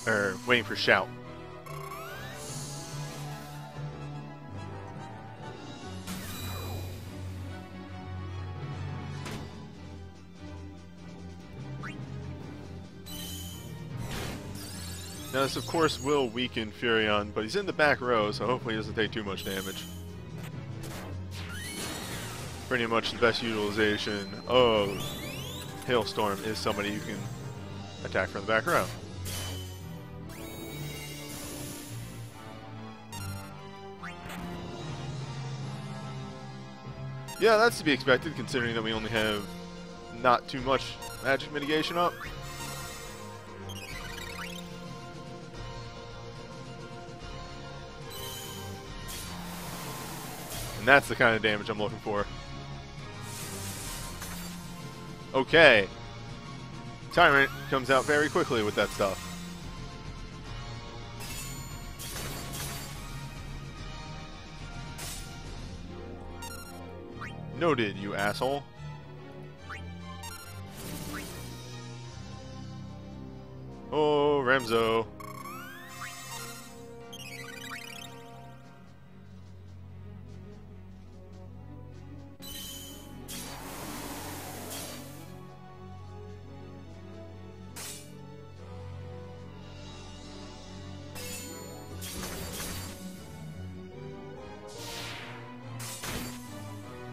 Or waiting for shout. Now this of course will weaken Furion, but he's in the back row, so hopefully he doesn't take too much damage. Pretty much the best utilization of Hailstorm is somebody you can attack from the back row. Yeah, that's to be expected considering that we only have not too much magic mitigation up. And that's the kind of damage I'm looking for. Okay. Tyrant comes out very quickly with that stuff. Noted, you asshole. Oh, Ramzo.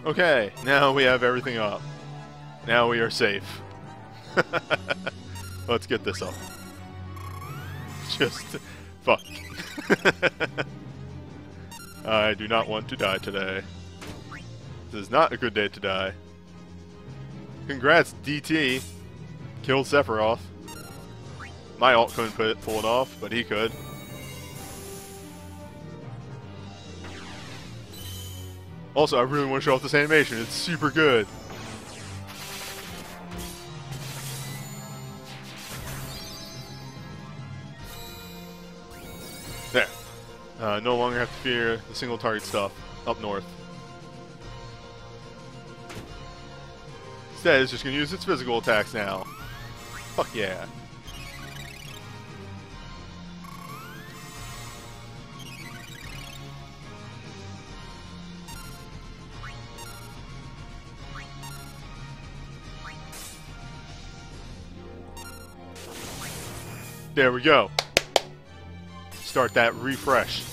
Okay, now we have everything up. Now we are safe. Let's get this up. Just fuck. I do not want to die today. This is not a good day to die. Congrats, DT. Killed Sephiroth. My ult couldn't pull it off, but he could. Also, I really want to show off this animation. It's super good. There. No longer have to fear the single target stuff up north. Instead, it's just going to use its physical attacks now. Fuck yeah. There we go. Start that refresh.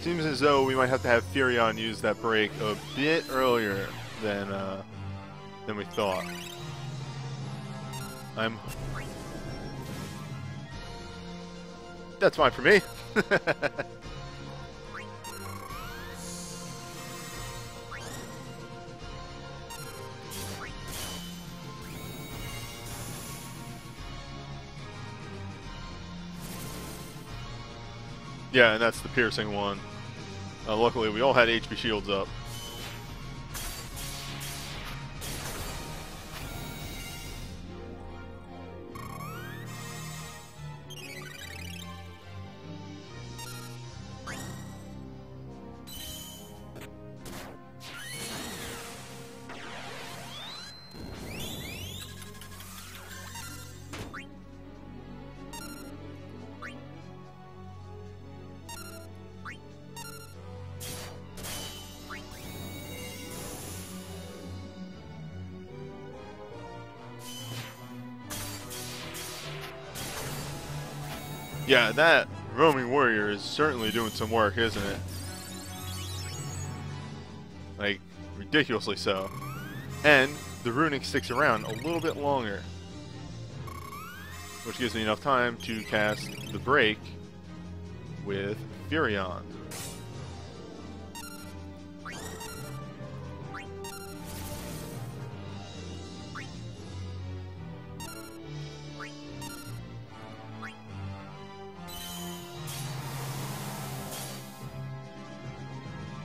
Seems as though we might have to have Furion use that break a bit earlier than we thought. That's fine for me. Yeah, and that's the piercing one. Luckily, we all had HP shields up. Yeah, that roaming warrior is certainly doing some work, isn't it? Like, ridiculously so. And the runic sticks around a little bit longer, which gives me enough time to cast the break with Furion.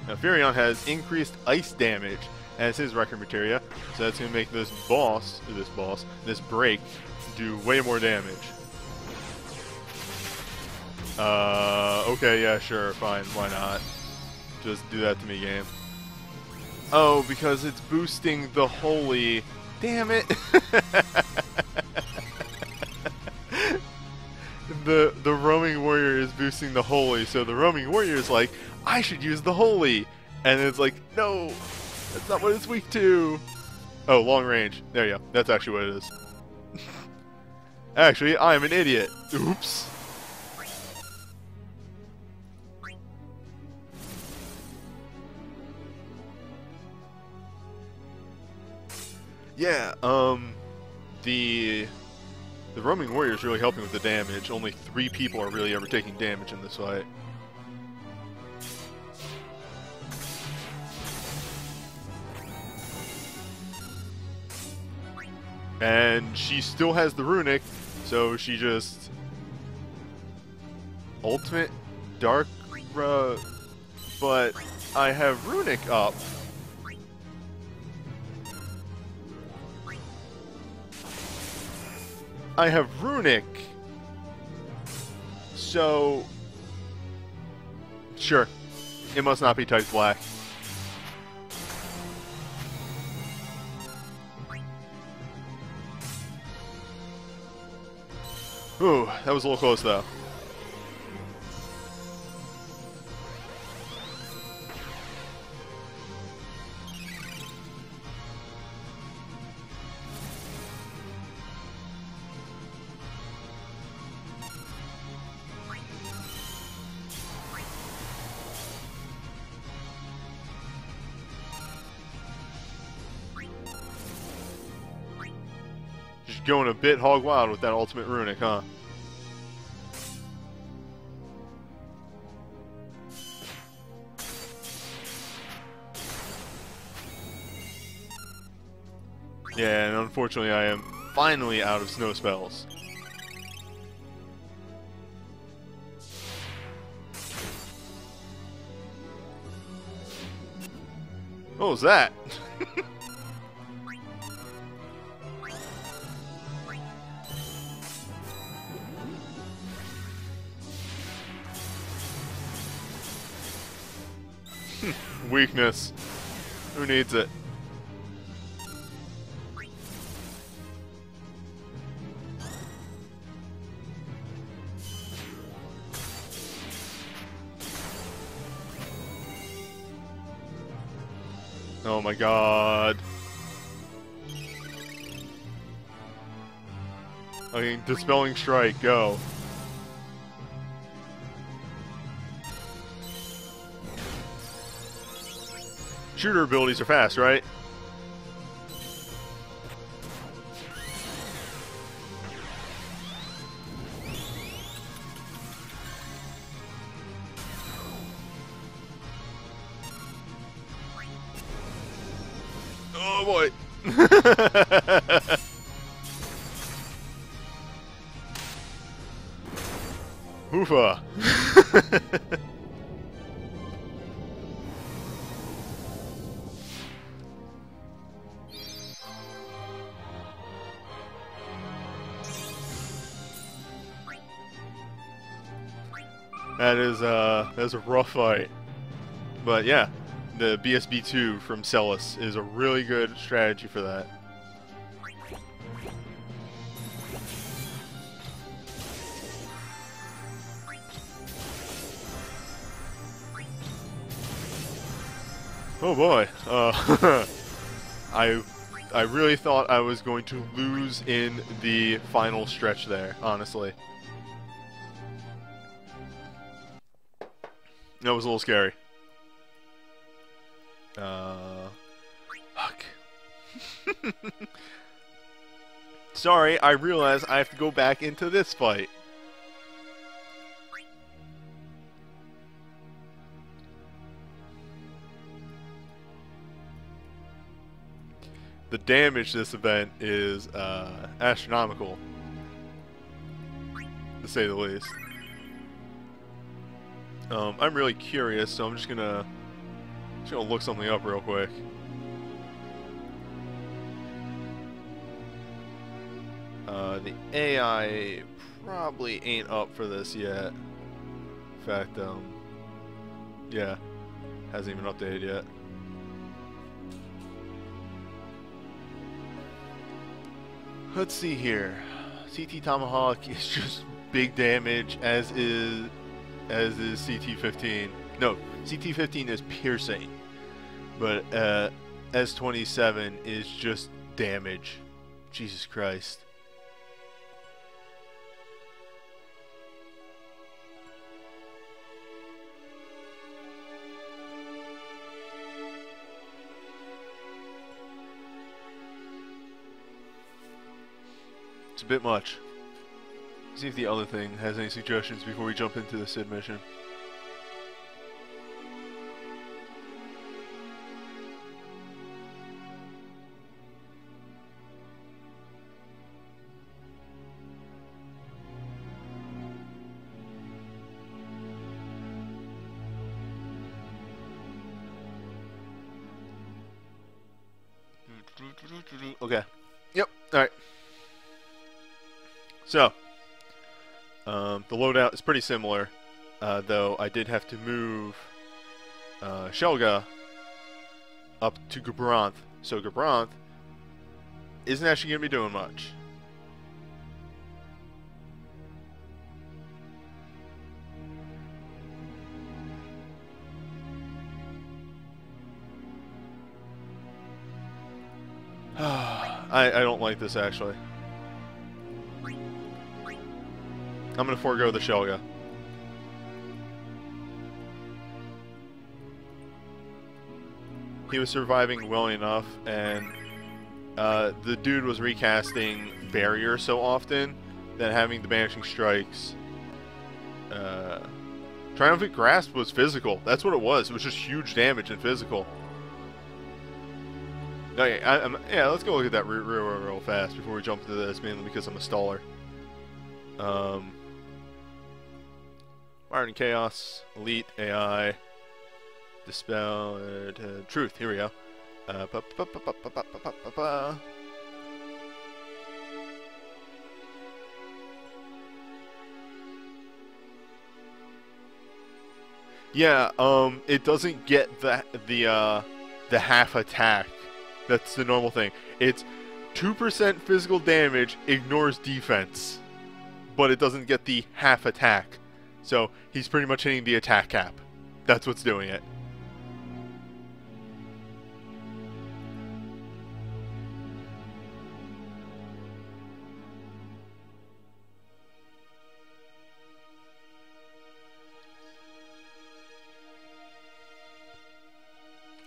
Now Furion has increased ice damage as his record materia, so that's going to make this break, do way more damage. Okay, yeah, sure, fine, why not? Just do that to me, game. Oh, because it's boosting the holy. Damn it! The roaming warrior is boosting the holy, so the roaming warrior is like, I should use the holy, and it's like, no, that's not what it's weak to. Oh, long range. There you go. That's actually what it is. Actually, I'm an idiot. Oops. Yeah, the roaming warrior is really helping with the damage. Only 3 people are really ever taking damage in this fight. And she still has the runic, so she just ultimate dark, but I have runic up. I have runic, so sure, it must not be type black. Ooh, that was a little close though. Just going a bit hog wild with that ultimate runic, huh? Yeah, and unfortunately I am finally out of snow spells. What was that? Weakness. Who needs it? Oh my god. Okay, Dispelling Strike, go. Shooter abilities are fast, right? Oh boy. Oofa. That's a rough fight. But yeah, the BSB2 from Celis is a really good strategy for that. Oh boy. I really thought I was going to lose in the final stretch there, honestly. That was a little scary. Fuck. Sorry, I realize I have to go back into this fight. The damage this event is astronomical, to say the least. I'm really curious, so I'm just gonna look something up real quick. The AI probably ain't up for this yet. In fact, yeah, hasn't even updated yet. Let's see here. CT Tomahawk is just big damage, as is CT-15. No, CT-15 is piercing, but S-27 is just damage. Jesus Christ. It's a bit much. See if the other thing has any suggestions before we jump into the Sid mission. Okay. Yep. Alright. So, the loadout is pretty similar, though I did have to move Shelga up to Gabranth. So Gabranth isn't actually going to be doing much. I don't like this, actually. I'm going to forego the Shelga. He was surviving well enough, and the dude was recasting Barrier so often that having the Banishing Strikes... Triumphant Grasp was physical. That's what it was. It was just huge damage and physical. Okay, yeah, let's go look at that real fast before we jump into this, mainly because I'm a staller. Wired in Chaos, Elite, AI, Dispel, Truth, here we go. Yeah, it doesn't get the half attack. That's the normal thing. It's 2% physical damage, ignores defense, but it doesn't get the half attack. So he's pretty much hitting the attack cap. That's what's doing it.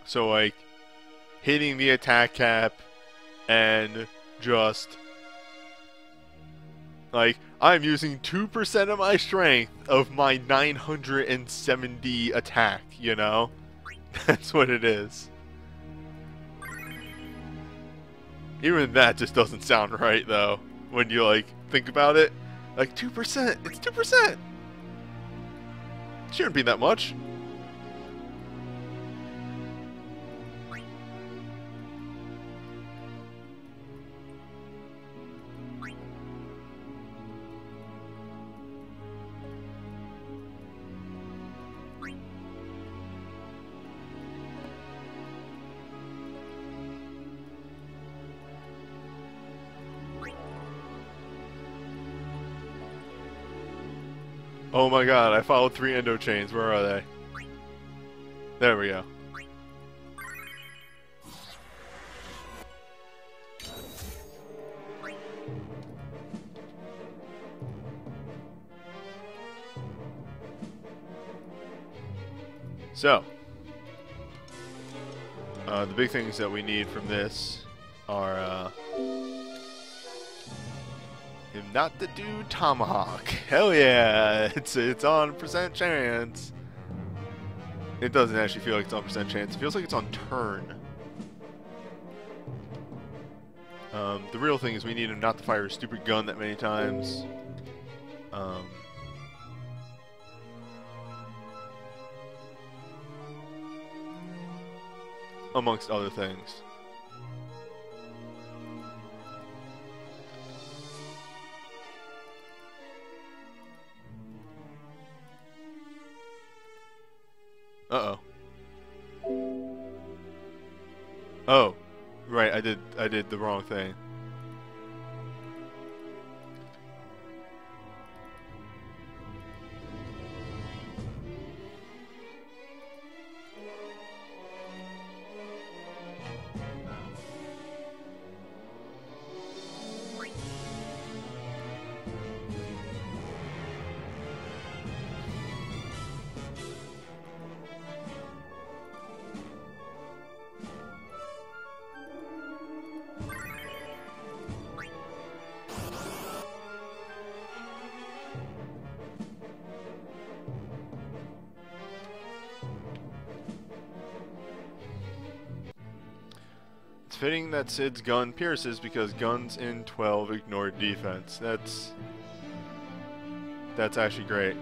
So like hitting the attack cap and just like I'm using 2% of my strength of my 970 attack, you know? That's what it is. Even that just doesn't sound right, though, when you, like, think about it. Like, 2%! It's 2%! Shouldn't be that much. Oh my god, I followed 3 endo chains. Where are they? There we go. So, the big things that we need from this are, not the dude Tomahawk. Hell yeah! It's on percent chance. It doesn't actually feel like it's on percent chance. It feels like it's on turn. The real thing is we need him not to fire a stupid gun that many times. Amongst other things. Uh-oh. Oh. Right, I did the wrong thing. It's fitting that Sid's gun pierces because guns in 12 ignore defense. That's actually great.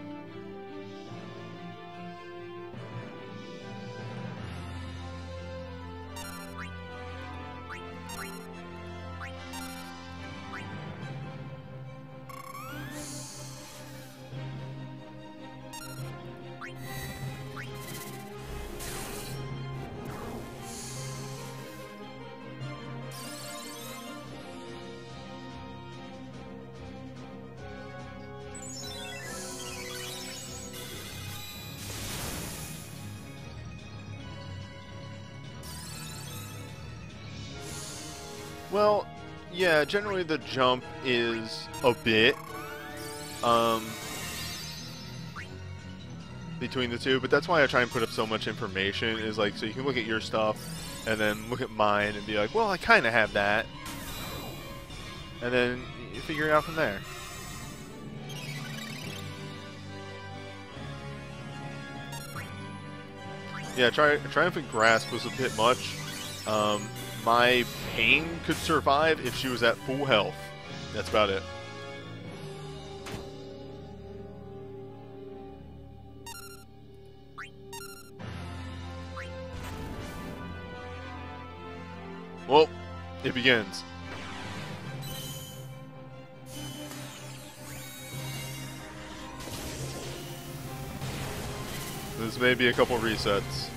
Well, yeah, generally the jump is a bit between the two, but that's why I try and put up so much information, is like so you can look at your stuff and then look at mine and be like, well, I kind of have that, and then you figure it out from there. Yeah, Triumphant Grasp was a bit much. My Pain could survive if she was at full health. That's about it. Well, it begins. This may be a couple resets.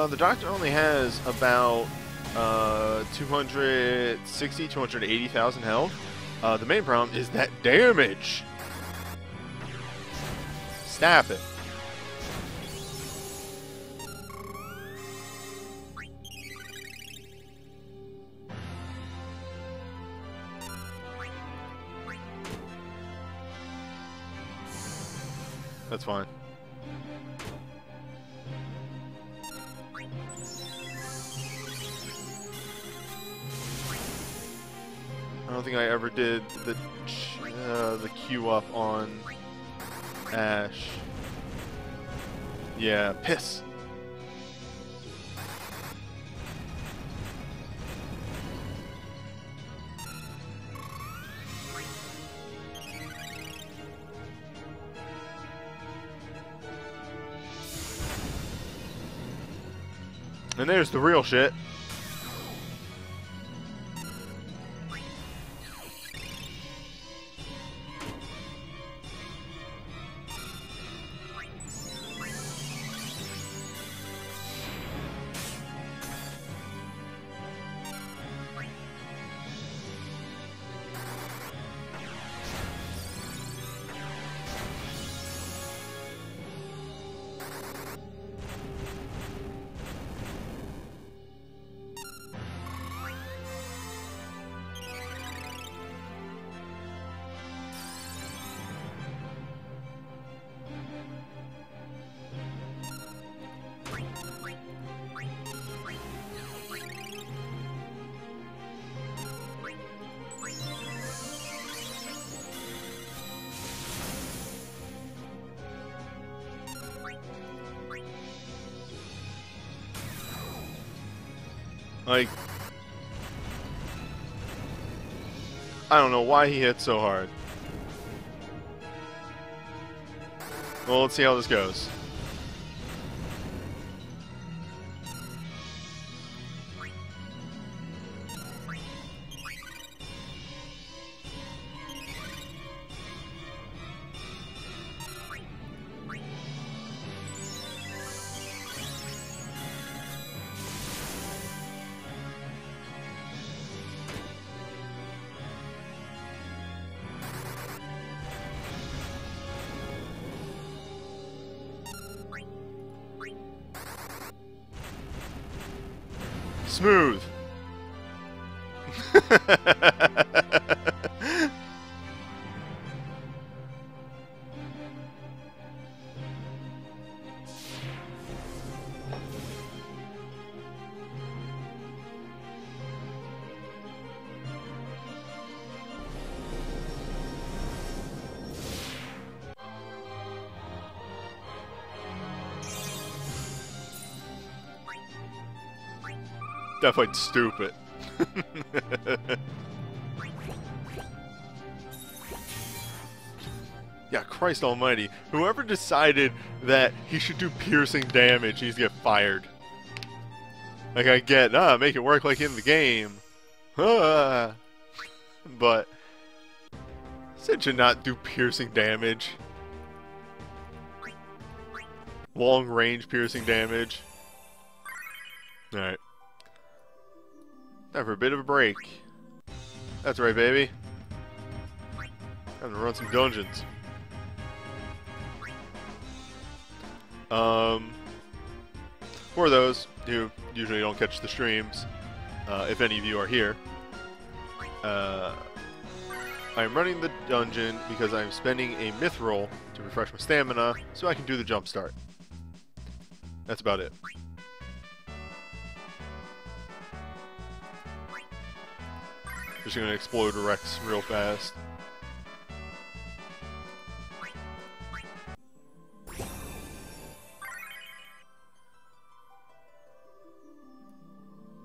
The Doctor only has about 260, 280,000 health. The main problem is that damage. Stop it. That's fine. I don't think I ever did the queue up on Ash. Yeah, piss. And there's the real shit. Like, I don't know why he hit so hard. Well, let's see how this goes. Smooth. That fight's stupid. Yeah, Christ almighty. Whoever decided that he should do piercing damage needs to get fired. Like, I get, make it work like in the game. But it should not do piercing damage. Long range piercing damage. Alright. Time for a bit of a break. That's right, baby. Time to run some dungeons. For those who usually don't catch the streams, if any of you are here, I'm running the dungeon because I'm spending a myth roll to refresh my stamina so I can do the jump start. That's about it. Just gonna explode Rex real fast.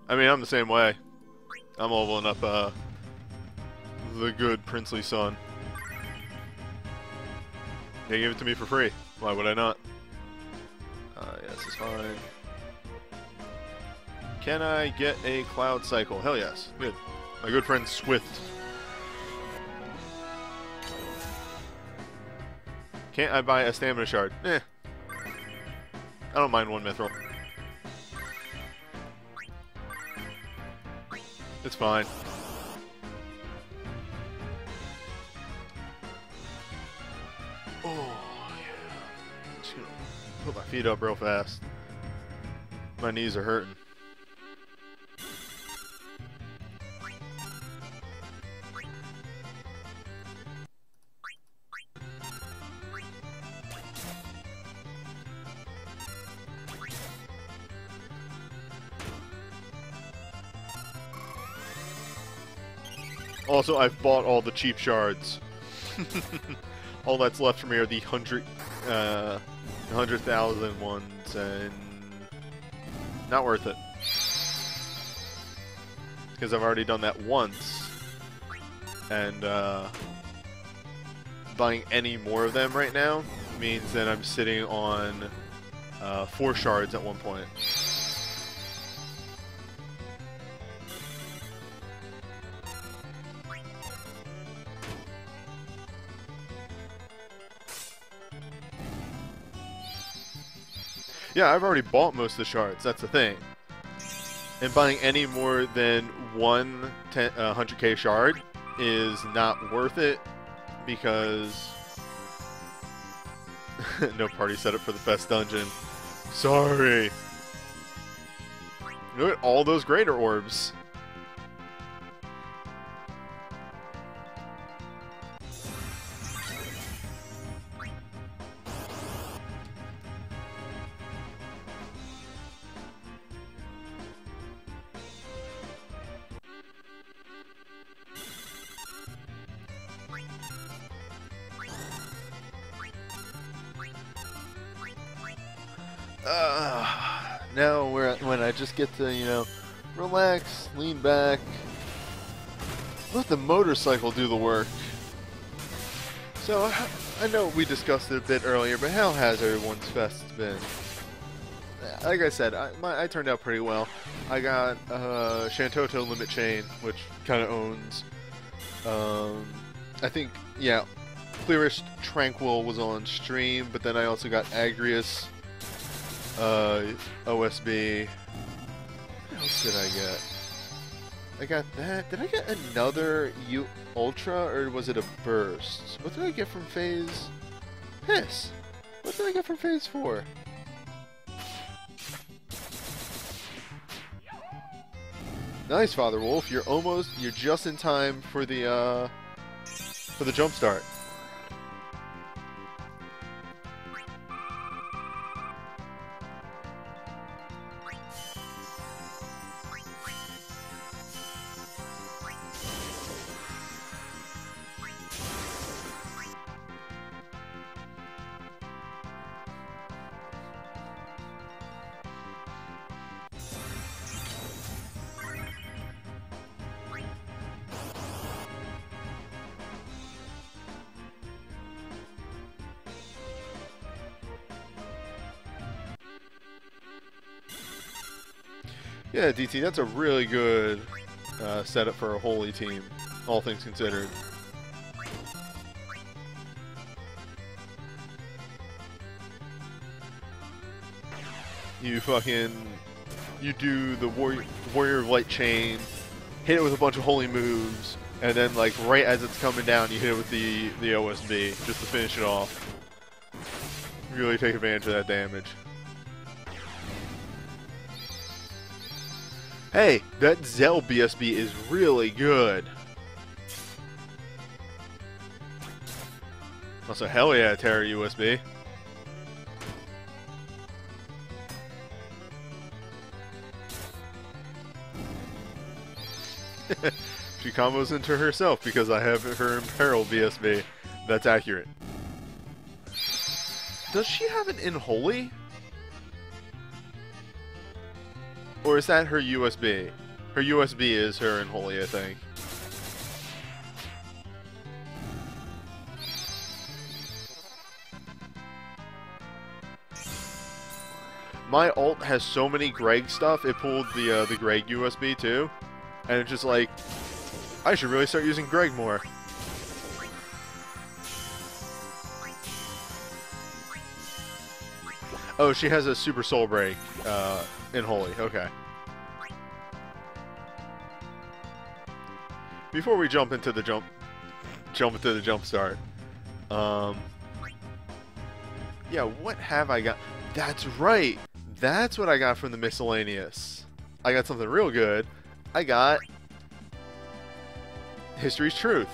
I mean, I'm the same way. I'm leveling up the good princely son. They gave it to me for free. Why would I not? Yes, it's fine. Can I get a cloud cycle? Hell yes. Good. My good friend Swift. Can't I buy a stamina shard? Eh. I don't mind one mithril. It's fine. Oh, yeah. Just gonna put my feet up real fast. My knees are hurting. Also, I've bought all the cheap shards. All that's left for me are the 100,000 ones, and not worth it. Because I've already done that once, and buying any more of them right now means that I'm sitting on 4 shards at one point. Yeah, I've already bought most of the shards, that's the thing. And buying any more than one 100k shard is not worth it because... no party setup for the best dungeon. Sorry. Look at all those greater orbs. Now when I just get to, you know, Relax, lean back. Let the motorcycle do the work. So, I know we discussed it a bit earlier, but how has everyone's fest been? Like I said, I turned out pretty well. I got Shantoto Limit Chain, which kind of owns. I think, yeah, Clearest Tranquil was on stream, but then I also got Agrius, OSB. What else did I get? I got that. Did I get another Ultra, or was it a Burst? What did I get from Phase? Piss. What did I get from Phase 4? Nice, Father Wolf. You're just in time for the jump start. Yeah, DT, that's a really good setup for a holy team, all things considered. You do the warrior of light chain, hit it with a bunch of holy moves, and then like right as it's coming down, you hit it with the OSB just to finish it off. Really take advantage of that damage. Hey, that Zell BSB is really good. Also, hell yeah, Terra USB. She combos into herself because I have her Imperil BSB. That's accurate. Does she have an Inholy? Or is that her USB? Her USB is her Inholy, I think. My ult has so many Greg stuff, it pulled the Greg USB too. And it's just like, I should really start using Greg more. Oh, she has a Super Soul Break in Holy. Okay. Before we jump into the jump start. Yeah, what have I got? That's right. That's what I got from the miscellaneous. I got something real good. I got History's Truth.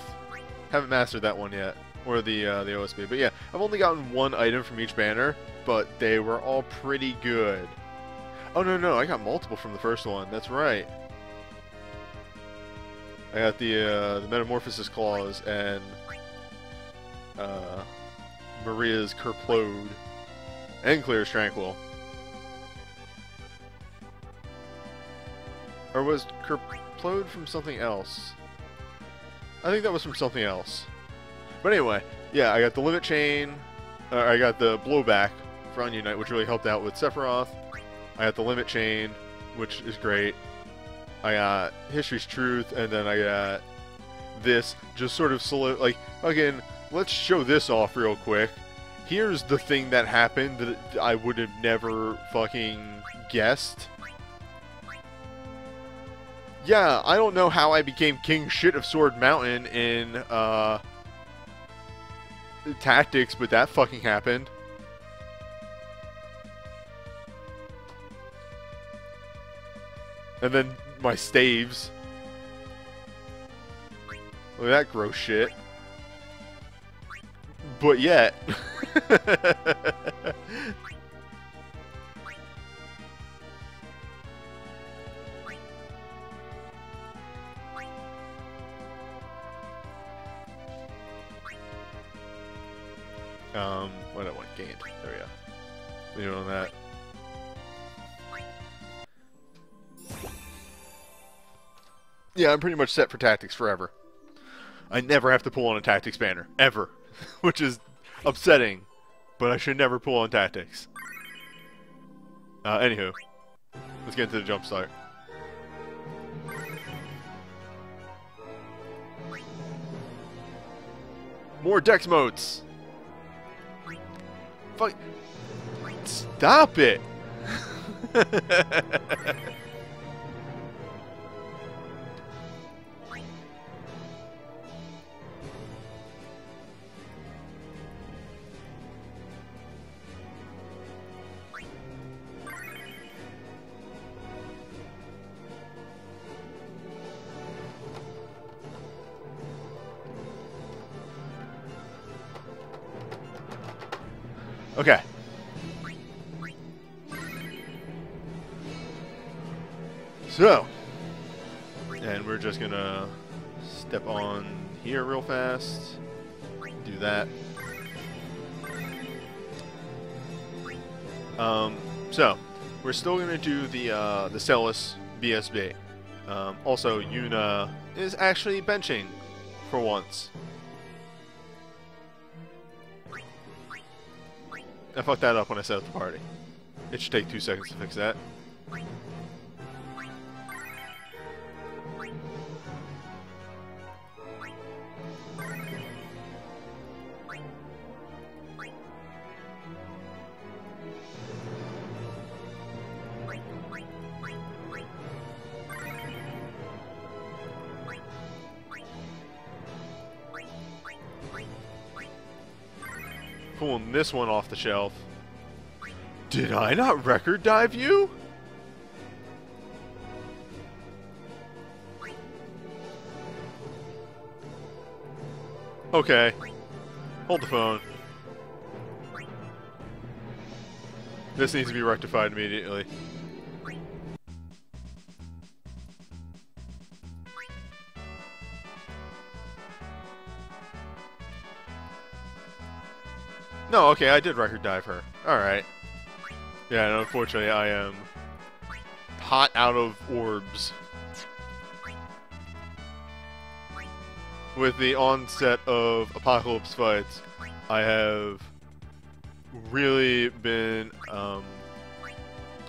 Haven't mastered that one yet, or the OSB. But yeah, I've only gotten one item from each banner, but they were all pretty good. Oh no, I got multiple from the first one. That's right. I got the Metamorphosis Claws and Maria's Kerplode and Clear's Tranquil. Or was Kerplode from something else? I think that was from something else. But anyway, yeah, I got the Limit Chain. I got the Blowback for Unite, which really helped out with Sephiroth. I got the Limit Chain, which is great. I got History's Truth, and then I got this, just sort of like, again, let's show this off real quick. Here's the thing that happened that I would have never fucking guessed. Yeah, I don't know how I became king shit of Sword Mountain in Tactics, but that fucking happened. And then my staves. Look at that gross shit. But yet. What I want gained. There we go. Leave it on that. Yeah, I'm pretty much set for tactics forever. I never have to pull on a tactics banner. Ever. Which is upsetting. But I should never pull on tactics. Anywho. Let's get into the jump start. More dex modes! Fuck. Stop it! Okay. So, and we're just gonna step on here real fast. Do that. So we're still gonna do the Celis BSB. Also, Yuna is actually benching for once. I fucked that up when I set up the party. It should take 2 seconds to fix that. Pulling this one off the shelf. Did I not record dive you? Okay. Hold the phone. This needs to be rectified immediately. No, okay, I did record dive her. Alright. Yeah, and unfortunately I am hot out of orbs. With the onset of apocalypse fights, I have really been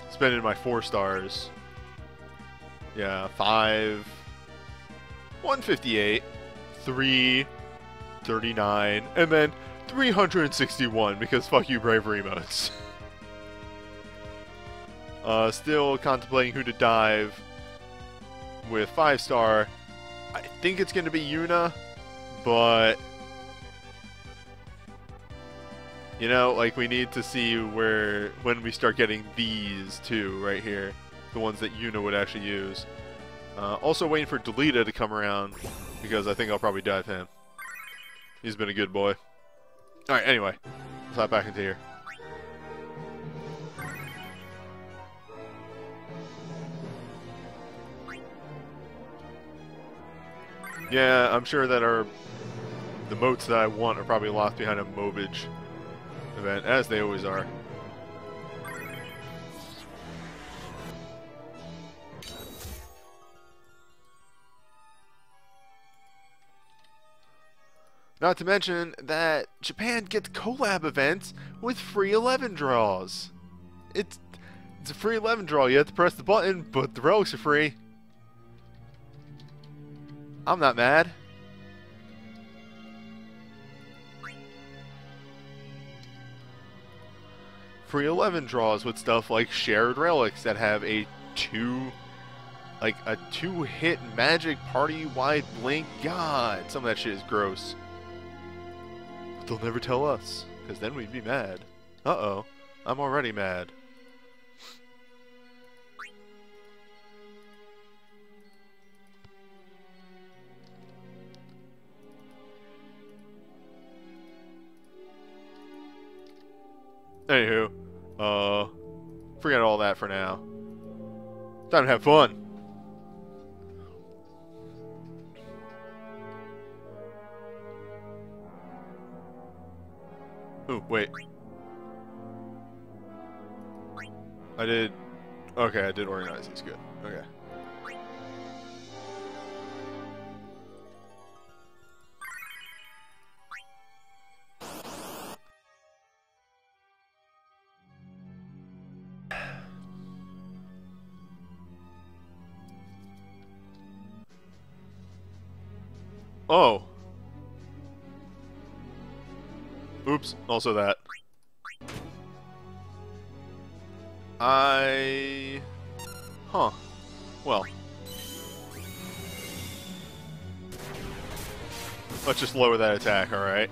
spending my 4 stars. Yeah, 5, 158, 3, 39, and then 361 because fuck you bravery modes. Still contemplating who to dive with 5-star. I think it's going to be Yuna, but you know, like we need to see when we start getting these two right here, the ones that Yuna would actually use. Also waiting for Delita to come around because I think I'll probably dive him. He's been a good boy. Alright, anyway, let's hop back into here. Yeah, I'm sure that the moats that I want are probably locked behind a Mobage event, as they always are. Not to mention that Japan gets collab events with free 11 draws. It's a free 11 draw. You have to press the button, but the relics are free. I'm not mad. Free 11 draws with stuff like shared relics that have a 2-hit magic party-wide blink. God, some of that shit is gross. But they'll never tell us, because then we'd be mad. Uh-oh, I'm already mad. Anywho, forget all that for now. Time to have fun. Ooh, wait. I did organize these, good. Okay. Oh. Oops. Also that. Huh. Well. Let's just lower that attack, alright?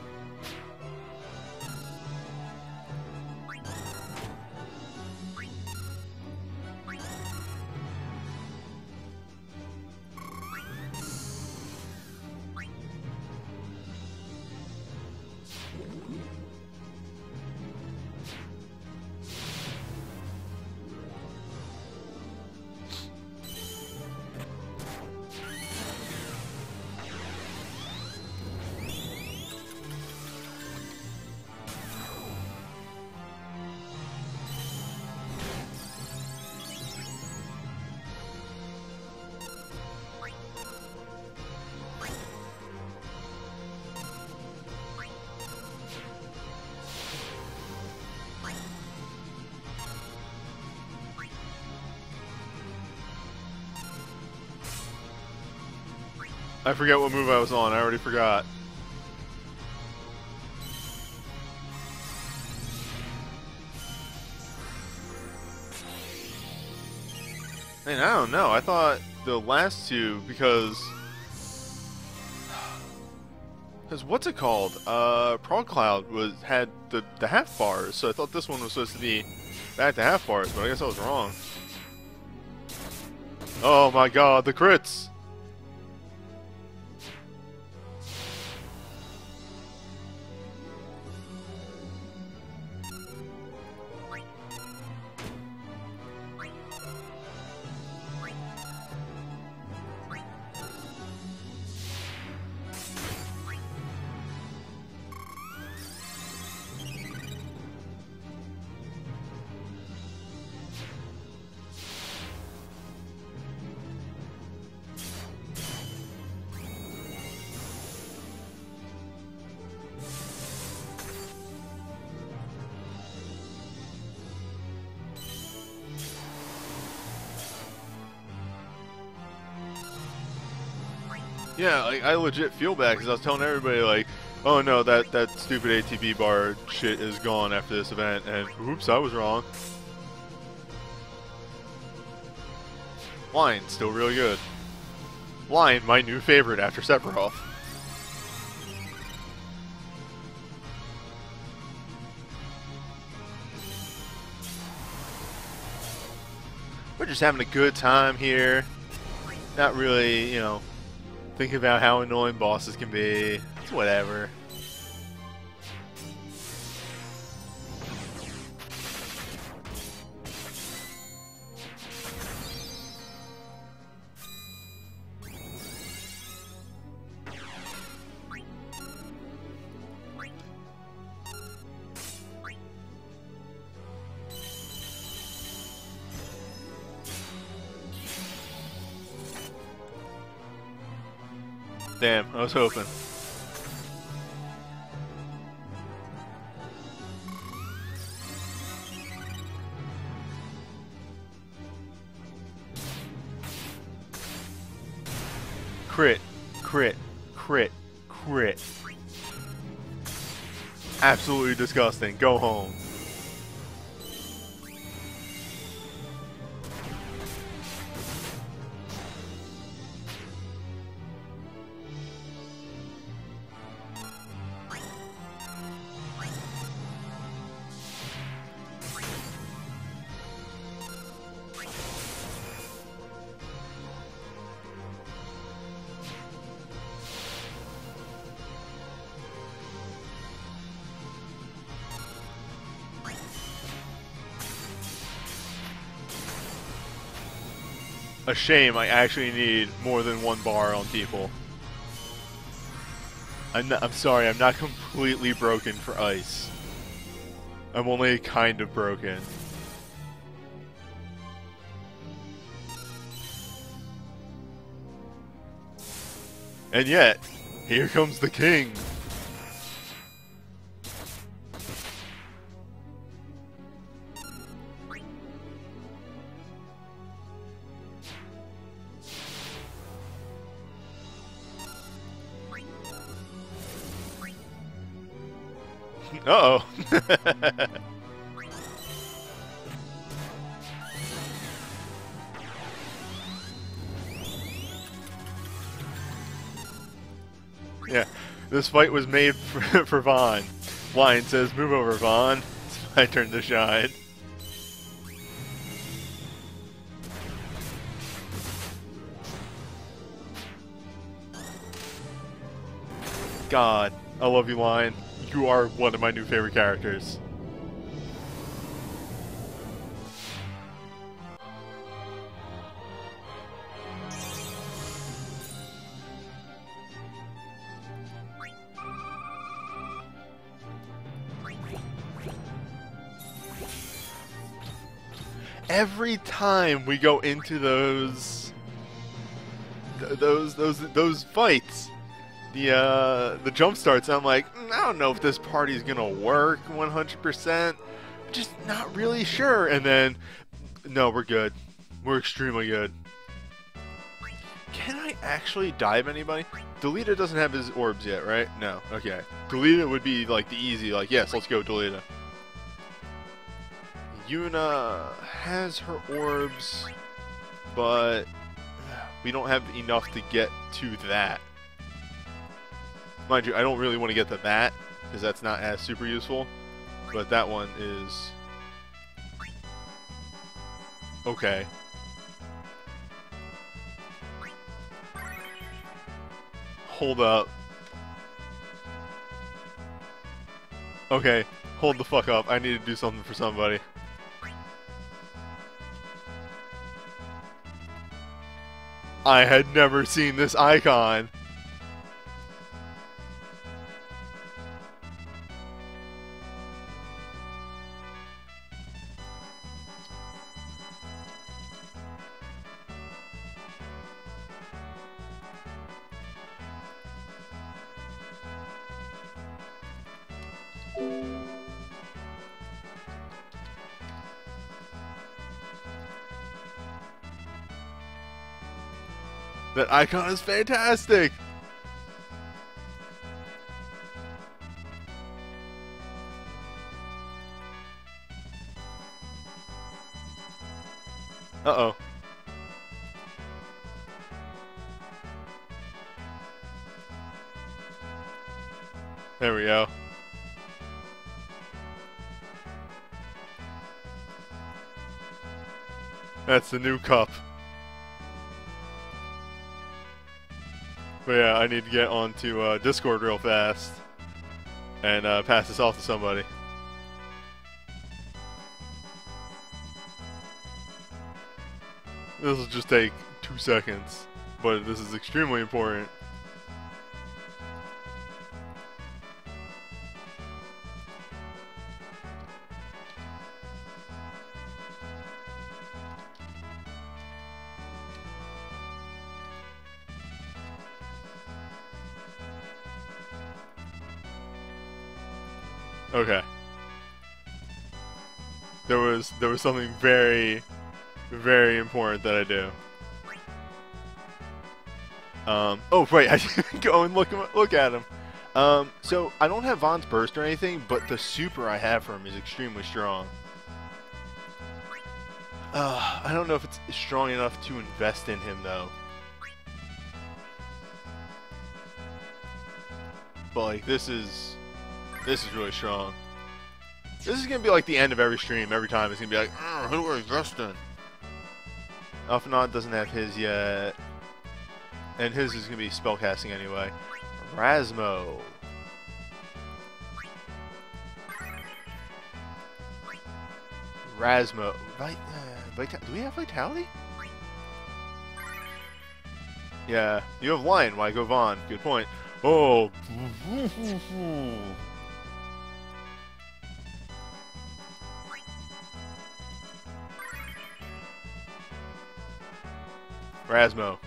I forget what move I was on. I already forgot. Man, I don't know. I thought the last two, because what's it called? Prog Cloud had the half bars, so I thought this one was supposed to be back to half bars, but I guess I was wrong. Oh my god, the crits! Yeah, like, I legit feel bad because I was telling everybody, like, oh no, that stupid ATB bar shit is gone after this event, and oops, I was wrong. Line, still really good. Line, my new favorite after Sephiroth. We're just having a good time here. Not really, you know, thinking about how annoying bosses can be. It's whatever. Damn, I was hoping. Crit, crit, crit, crit. Absolutely disgusting. Go home. A shame I actually need more than one bar on people. I'm sorry, I'm not completely broken for ice. I'm only kind of broken. And yet, here comes the king. Uh-oh. Yeah, this fight was made for Vaughn. Lion says, "Move over, Vaughn. It's my turn to shine." God, I love you, Lion. You are one of my new favorite characters. Every time we go into those fights, the jump starts, I'm like, I don't know if this party's gonna work 100%. Just not really sure. And then, no, we're good. We're extremely good. Can I actually dive anybody? Delita doesn't have his orbs yet, right? No. Okay. Delita would be like the easy, like, yes, let's go, Delita. Yuna has her orbs, but we don't have enough to get to that. Mind you, I don't really want to get to that, because that's not as super useful, but that one is okay. Hold up. Okay, hold the fuck up. I need to do something for somebody. I had never seen this icon. That icon is fantastic! Uh-oh. There we go. That's the new cup. But yeah, I need to get onto Discord real fast and pass this off to somebody. This will just take 2 seconds, but this is extremely important. Okay. There was something very, very important that I do. Oh wait, I didn't go and look at him. So I don't have Vaughn's burst or anything, but the super I have for him is extremely strong. I don't know if it's strong enough to invest in him though. But like this is really strong. This is gonna be like the end of every stream. Every time it's gonna be like, who are Justin? Alphanod doesn't have his yet, and his is gonna be spellcasting anyway. Rasmo. Rasmo. Do we have Vitality? Yeah, you have Lion. Why go Vaughn? Good point. Oh. Rasmo.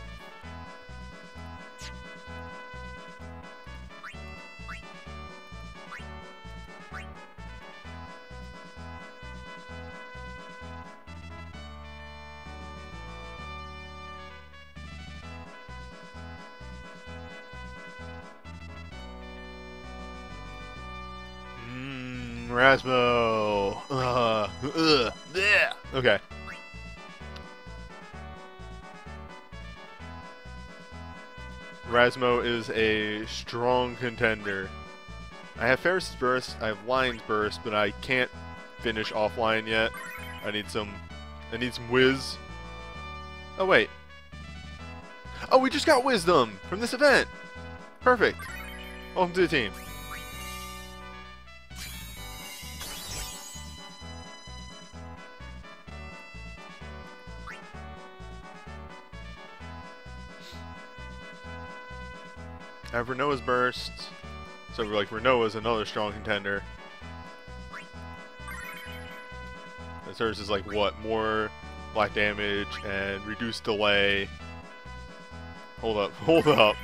Rasmo. Bleh. Okay. Rasmo is a strong contender. I have Ferris's Burst, I have Lion's Burst, but I can't finish offline yet. I need some Whiz. Oh wait. Oh, we just got Wisdom from this event. Perfect. Welcome to the team. I have Renoa's Burst. So like Renoa's another strong contender. And hers is like what? More black damage and reduced delay. Hold up, hold up.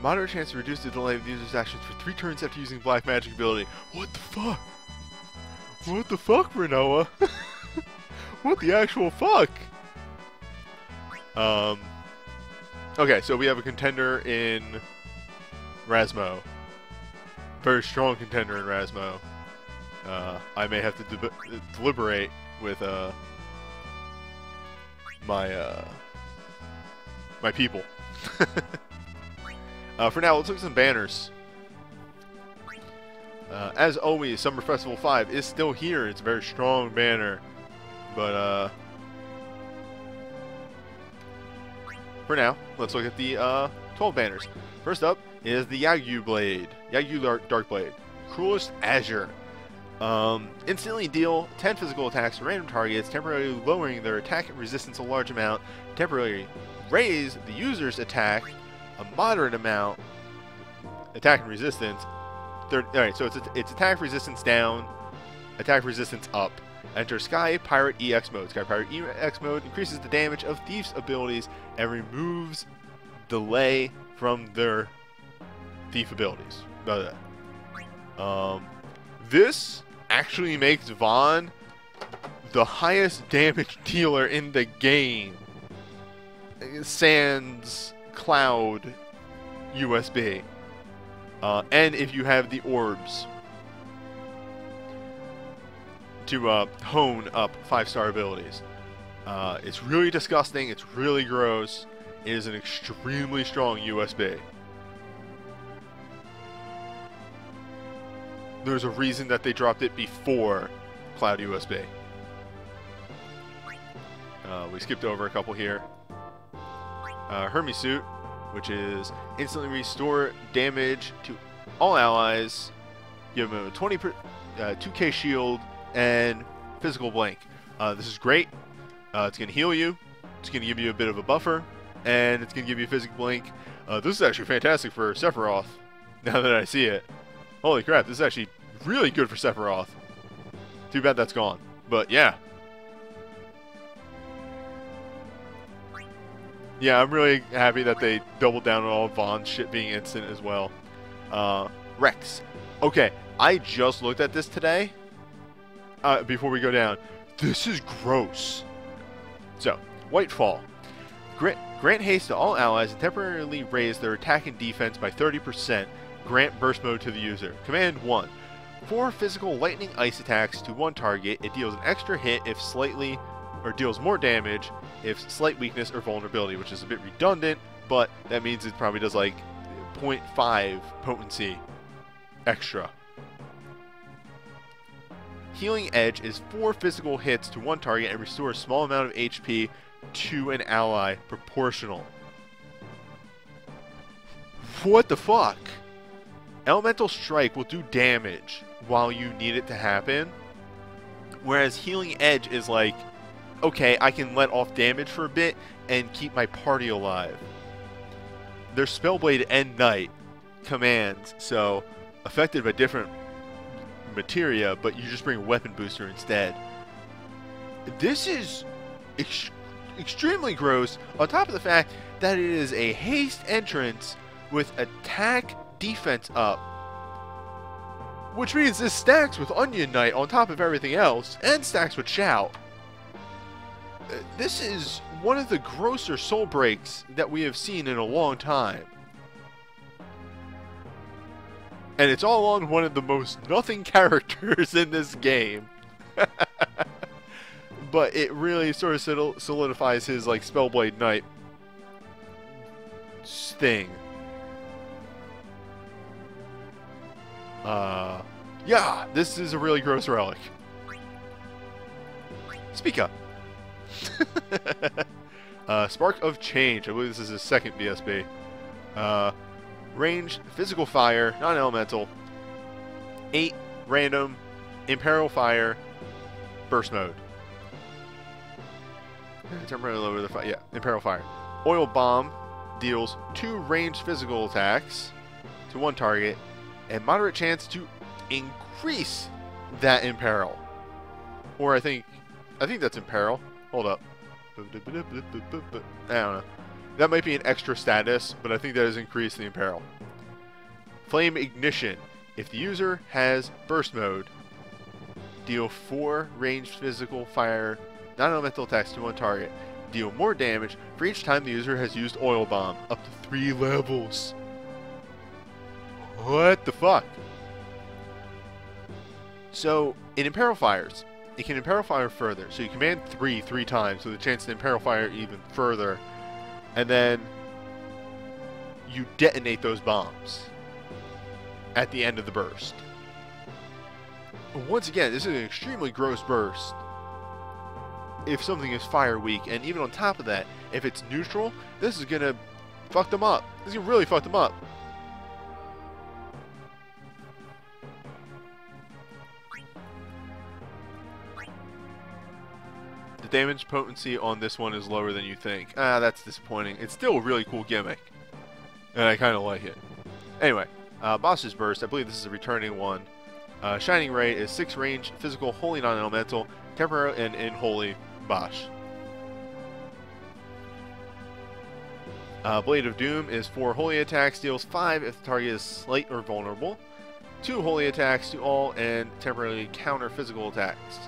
Moderate chance to reduce the delay of the user's actions for 3 turns after using black magic ability. What the fuck? What the fuck, Renoa? What the actual fuck? Okay, so we have a contender in Rasmo. Very strong contender in Rasmo. I may have to deliberate with my my people. For now, let's look at some banners. As always, Summer Festival 5 is still here. It's a very strong banner, but for now, let's look at the 12 banners. First up is the Yagyu Blade. Yagyu Dark Blade. Cruelest Azure. Instantly deal 10 physical attacks to random targets, temporarily lowering their attack and resistance a large amount. Temporarily raise the user's attack a moderate amount. Attack and resistance. Alright, so it's attack resistance down, attack resistance up. Enter Sky Pirate EX mode. Sky Pirate EX mode increases the damage of Thief's abilities and removes delay from their Thief abilities. This actually makes Vaughn the highest damage dealer in the game. Sans Cloud USB. And if you have the orbs to hone up 5-star abilities. It's really disgusting, it's really gross. It is an extremely strong USB. There's a reason that they dropped it before Cloud USB. We skipped over a couple here. Hermes Suit, which is instantly restore damage to all allies. Give them a 2k shield and physical blank. This is great. It's going to heal you. It's going to give you a bit of a buffer. And it's going to give you a physical blank. This is actually fantastic for Sephiroth. Now that I see it. Holy crap, this is actually really good for Sephiroth. Too bad that's gone. But yeah. Yeah, I'm really happy that they doubled down on all Vaughn's shit being instant as well. Rex. Okay, I just looked at this today. Before we go down. This is gross. So, Whitefall. Grant haste to all allies and temporarily raise their attack and defense by 30%. Grant burst mode to the user. Command 1. 4 physical lightning ice attacks to one target. It deals an extra hit if slightly, or deals more damage if slight weakness or vulnerability, which is a bit redundant, but that means it probably does like 0.5 potency extra. Healing Edge is 4 physical hits to one target and restores a small amount of HP to an ally, proportional. What the fuck? Elemental Strike will do damage while you need it to happen, whereas Healing Edge is like, okay, I can let off damage for a bit and keep my party alive. There's Spellblade and Knight commands, so affected by different materia, but you just bring a weapon booster instead. This is extremely gross, on top of the fact that it is a haste entrance with attack defense up, which means this stacks with Onion Knight on top of everything else, and stacks with Shout. This is one of the grosser soul breaks that we have seen in a long time. And it's all on one of the most nothing characters in this game. But it really sort of solidifies his, like, Spellblade Knight thing. Yeah, this is a really gross relic. Speak up. Spark of Change. I believe this is his second BSB. Ranged, physical fire, non-elemental, 8 random, Imperial fire, burst mode. Temporarily lower the fire. Yeah, Imperial fire. Oil bomb deals 2 ranged physical attacks to 1 target, and moderate chance to increase that Imperil. Or I think that's Imperil. Hold up. I don't know. That might be an extra status, but I think that has increased the Imperil. Flame Ignition. If the user has burst mode, deal 4 ranged physical fire non-elemental attacks to 1 target. Deal more damage for each time the user has used Oil Bomb, up to 3 levels. What the fuck? So, in Imperil Fires, it can Imperil Fire further. So you command 3 times with a chance to Imperil Fire even further. And then you detonate those bombs at the end of the burst. Once again, this is an extremely gross burst if something is fire weak, and even on top of that, if it's neutral, this is gonna fuck them up. This is gonna really fuck them up. The damage potency on this one is lower than you think. Ah, that's disappointing. It's still a really cool gimmick, and I kind of like it. Anyway, Boss's Burst, I believe this is a returning one. Shining Ray is 6 range, physical, holy non-elemental, temporary, and in holy Bosch. Blade of Doom is 4 holy attacks, deals 5 if the target is slight or vulnerable, 2 holy attacks to all, and temporarily counter physical attacks.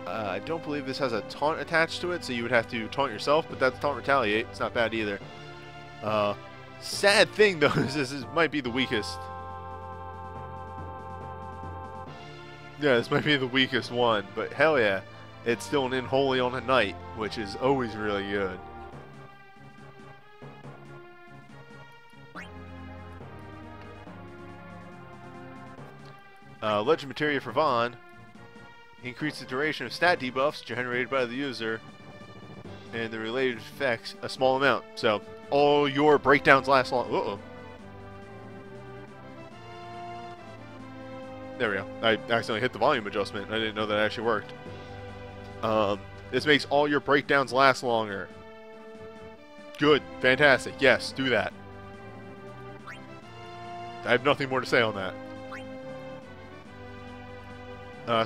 I don't believe this has a taunt attached to it, so you would have to taunt yourself, but that's taunt retaliate. It's not bad either. Sad thing though is this might be the weakest. Yeah, this might be the weakest one, but hell yeah, it's still an Inholy on a Knight, which is always really good. Legend Materia for Vaughn. Increase the duration of stat debuffs generated by the user and the related effects a small amount. So, all your breakdowns last long. Uh-oh. There we go. I accidentally hit the volume adjustment. I didn't know that actually worked. This makes all your breakdowns last longer. Good. Fantastic. Yes, do that. I have nothing more to say on that.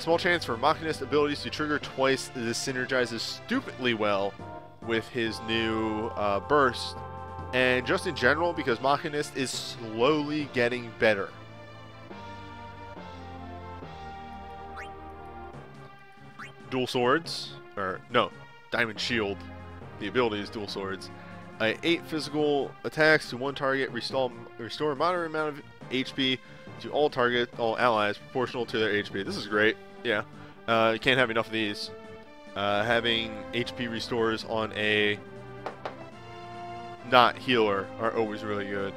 Small chance for Machinist abilities to trigger twice. This synergizes stupidly well with his new burst. And just in general, because Machinist is slowly getting better. Dual Swords. Or, no. Diamond Shield. The ability is Dual Swords. 8 physical attacks to 1 target. Restore a moderate amount of HP to all allies proportional to their HP. This is great. Yeah. You can't have enough of these. Having HP restores on a not healer are always really good.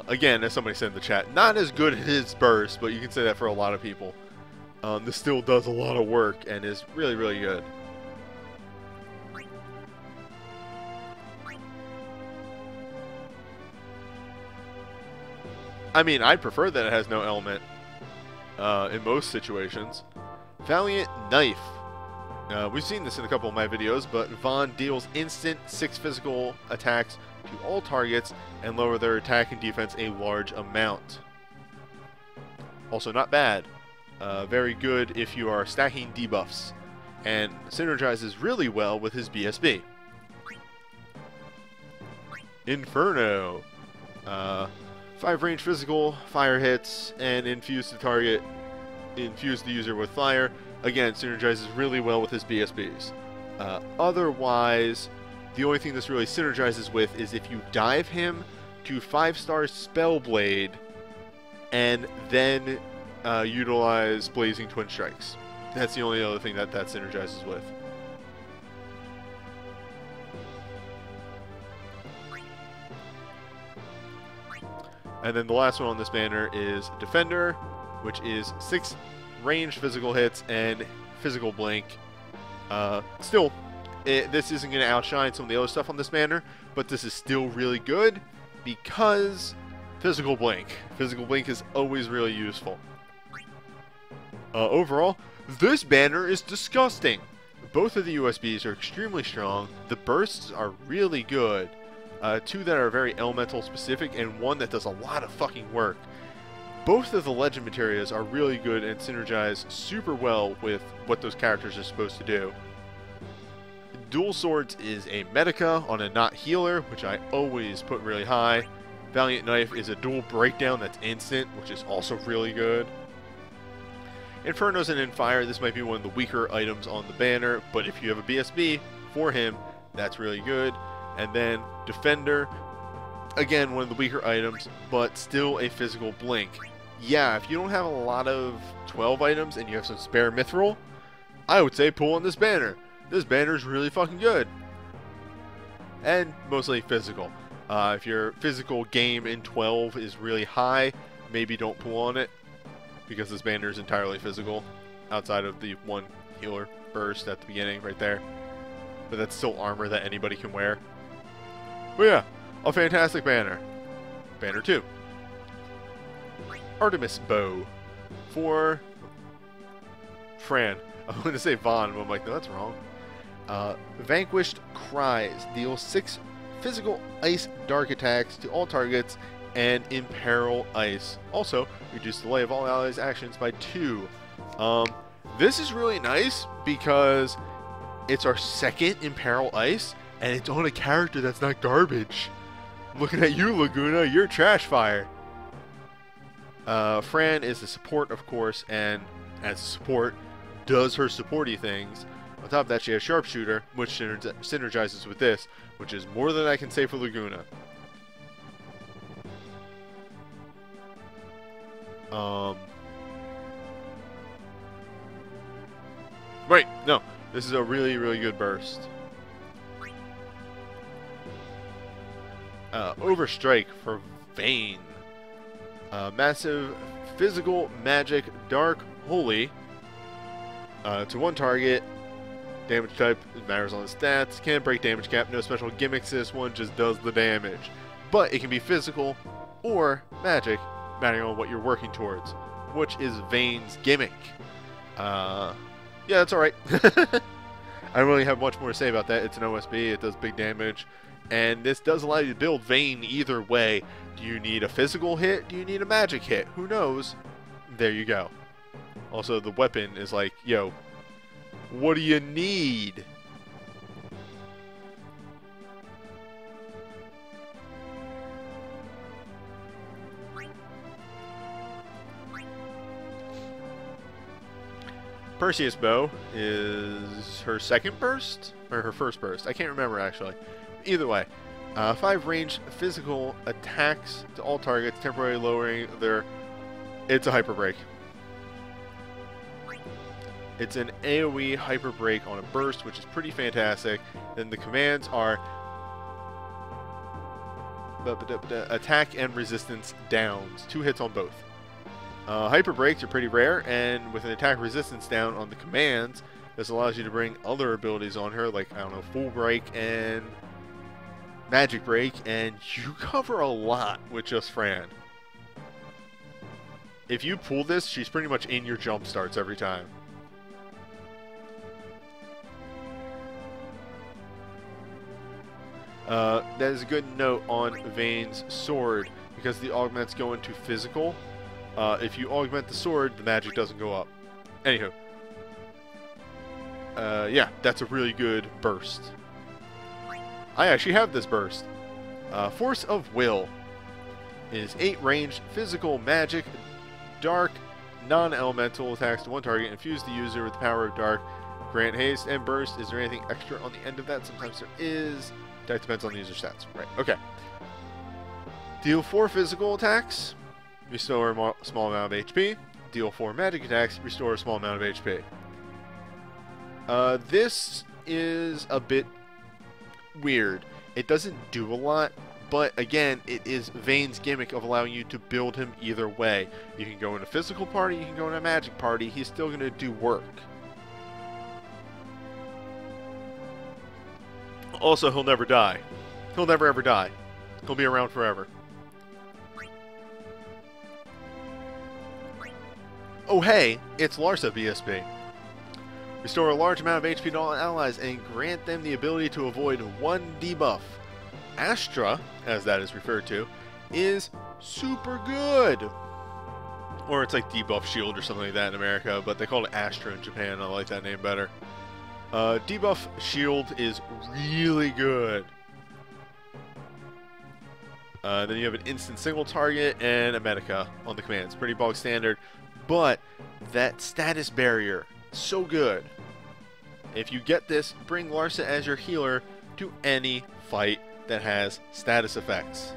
Again, as somebody said in the chat, not as good as his burst, but you can say that for a lot of people. This still does a lot of work and is really, really good. I mean, I prefer that it has no element in most situations. Valiant Knife. We've seen this in a couple of my videos, but Vaughn deals instant 6 physical attacks to all targets and lower their attack and defense a large amount. Also not bad. Very good if you are stacking debuffs, and synergizes really well with his BSB. Inferno. 5 range physical, fire hits, and infuse the user with fire. Again, synergizes really well with his BSBs. Otherwise, the only thing this really synergizes with is if you dive him to 5-star Spellblade and then utilize Blazing Twin Strikes. That's the only other thing that synergizes with. And then the last one on this banner is Defender, which is 6 ranged physical hits and physical blink. Still, this isn't going to outshine some of the other stuff on this banner, but this is still really good because physical blink. Physical blink is always really useful. Overall, this banner is disgusting. Both of the USBs are extremely strong. The bursts are really good. 2 that are very elemental specific, and 1 that does a lot of fucking work. Both of the legend materials are really good and synergize super well with what those characters are supposed to do. Dual Swords is a Medica on a not healer, which I always put really high. Valiant Knife is a dual breakdown that's instant, which is also really good. Inferno's an Infire. This might be one of the weaker items on the banner, but if you have a BSB for him, that's really good. And then Defender, again, one of the weaker items, but still a physical blink. Yeah, if you don't have a lot of 12 items and you have some spare mithril, I would say pull on this banner. This banner is really fucking good. And mostly physical. If your physical game in 12 is really high, maybe don't pull on it, because this banner is entirely physical, outside of the 1 healer burst at the beginning right there. But that's still armor that anybody can wear. But yeah, a fantastic banner. Banner 2. Artemis Bow. For Fran. I was going to say Vaughn, but I'm like, no, that's wrong. Vanquished Cries. Deals 6 physical ice dark attacks to all targets and imperil ice. Also, reduce delay of all allies' actions by 2. This is really nice because it's our 2nd imperil ice, and it's on a character that's not garbage. Looking at you, Laguna, you're trash fire. Fran is the support, of course, and as a support, does her supporty things. On top of that, she has Sharpshooter, which synergizes with this, which is more than I can say for Laguna. Wait, no. This is a really, really good burst. Overstrike for Vayne. Massive physical magic dark holy. To 1 target. Damage type matters on the stats. Can't break damage cap. No special gimmicks. This one just does the damage. But it can be physical or magic, depending on what you're working towards, which is Vayne's gimmick. Yeah, that's alright. I don't really have much more to say about that. It's an OSB, it does big damage, and this does allow you to build Vayne either way. Do you need a physical hit? Do you need a magic hit? Who knows? There you go. Also, the weapon is like, yo, what do you need? Perseus Bow is her 2nd burst? Or her 1st burst? I can't remember, actually. Either way. 5 ranged physical attacks to all targets, temporarily lowering their... It's a Hyper Break. It's an AoE Hyper Break on a burst, which is pretty fantastic. Then the commands are... attack and resistance downs. 2 hits on both. Hyper Breaks are pretty rare, and with an attack resistance down on the commands, this allows you to bring other abilities on her, like, I don't know, Full Break and Magic Break, and you cover a lot with just Fran. If you pull this, she's pretty much in your jump starts every time. That is a good note on Vayne's sword, because the augments go into physical. If you augment the sword, the magic doesn't go up. Anywho. Yeah, that's a really good burst. I actually have this burst. Force of Will is 8 ranged physical magic, dark, non-elemental attacks to 1 target. Infuse the user with the power of dark. Grant haste and burst. Is there anything extra on the end of that? Sometimes there is. That depends on the user stats. Right, okay. Deal 4 physical attacks. restore a small amount of HP. Deal 4 magic attacks, restore a small amount of HP. This is a bit weird. It doesn't do a lot, but again, it is Vayne's gimmick of allowing you to build him either way. You can go in a physical party, you can go in a magic party, he's still going to do work. Also, he'll never die. He'll never ever die. He'll be around forever. Oh hey, it's Larsa BSB. Restore a large amount of HP to all allies and grant them the ability to avoid one debuff. Astra, as that is referred to, is super good. Or it's like debuff shield or something like that in America, but they call it Astra in Japan. I like that name better. Debuff shield is really good. Then you have an instant single target and a Medica on the commands. Pretty bog standard, but that status barrier, so good. If you get this, bring Larsa as your healer to any fight that has status effects.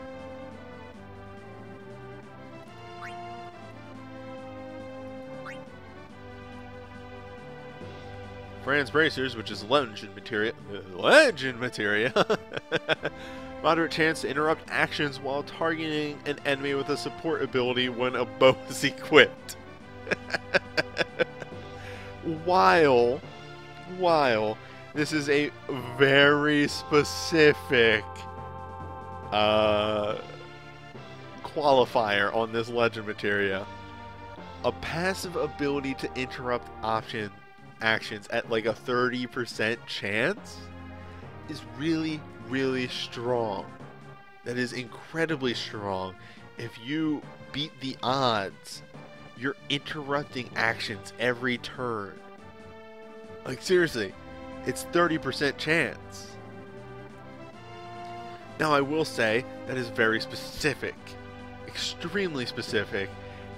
Fran's Bracers, which is legend materia. Moderate chance to interrupt actions while targeting an enemy with a support ability when a bow is equipped. While this is a very specific qualifier on this legend materia, a passive ability to interrupt actions at like a 30% chance is really, really strong. That is incredibly strong. If you beat the odds, you're interrupting actions every turn. Like seriously, it's 30% chance. Now I will say that is very specific, extremely specific,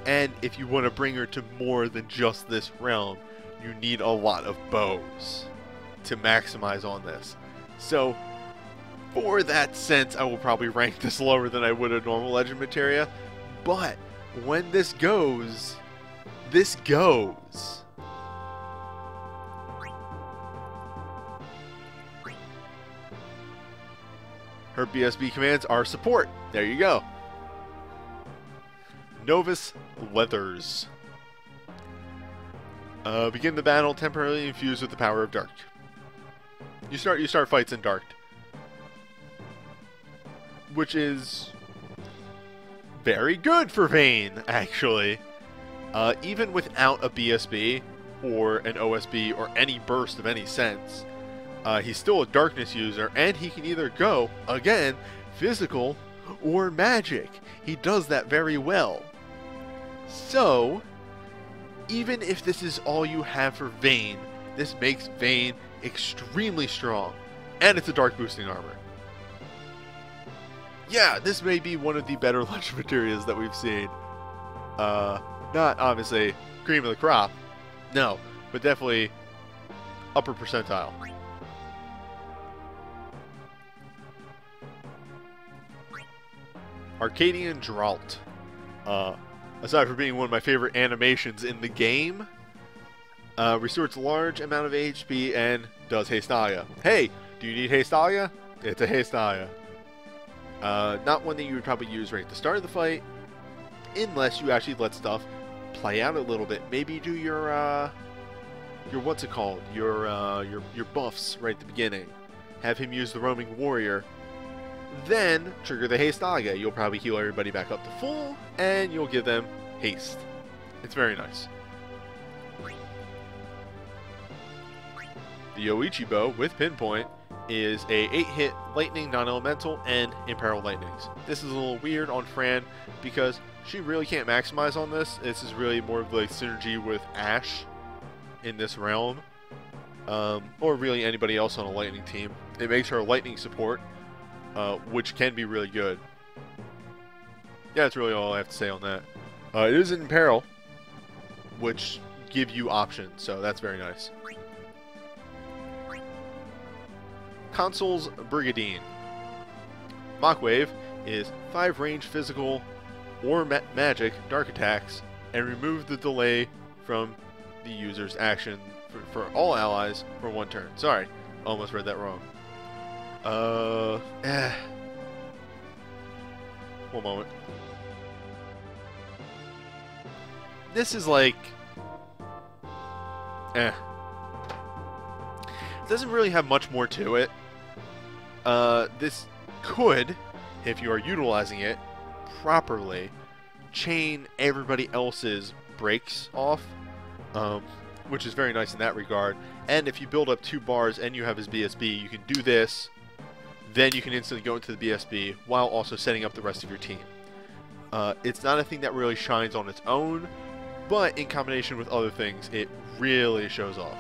and if you want to bring her to more than just this realm, you need a lot of bows to maximize on this. So for that sense, I will probably rank this lower than I would a normal legend materia, but when this goes, this goes. Her BSB commands are support. There you go. Novus Leathers. Begin the battle temporarily infused with the power of dark. You start fights in dark, which is very good for Vayne, actually. Even without a BSB or an OSB or any burst of any sense, he's still a darkness user, and he can either go, again, physical or magic. He does that very well. So, even if this is all you have for Vayne, this makes Vayne extremely strong. And it's a dark boosting armor. Yeah, this may be one of the better legend materials that we've seen. Not obviously cream of the crop, no, but definitely upper percentile. Arcadian Drought. Aside from being one of my favorite animations in the game, restores a large amount of HP and does Hastalia. Hey, do you need Hastalia? It's a Hastalia. Not one that you would probably use right at the start of the fight, unless you actually let stuff play out a little bit. Maybe do your what's it called? Your buffs right at the beginning. Have him use the roaming warrior. Then trigger the Hastalia. You'll probably heal everybody back up to full, and you'll give them haste. It's very nice. The Yoichi bow with pinpoint is a 8-hit lightning non-elemental and imperil lightnings. This is a little weird on Fran because she really can't maximize on this. This is really more of like synergy with Ashe in this realm, or really anybody else on a lightning team. It makes her a lightning support, which can be really good. Yeah, that's really all I have to say on that. It is an imperil, which give you options, so that's very nice. Console's Brigadine. Machwave is 5 range physical or magic dark attacks, and remove the delay from the user's action for all allies for 1 turn. Sorry, almost read that wrong. One moment. This is like... It doesn't really have much more to it. This could, if you are utilizing it properly, chain everybody else's breaks off, which is very nice in that regard. And if you build up 2 bars and you have his BSB, you can do this, then you can instantly go into the BSB while also setting up the rest of your team. It's not a thing that really shines on its own, but in combination with other things, it really shows off.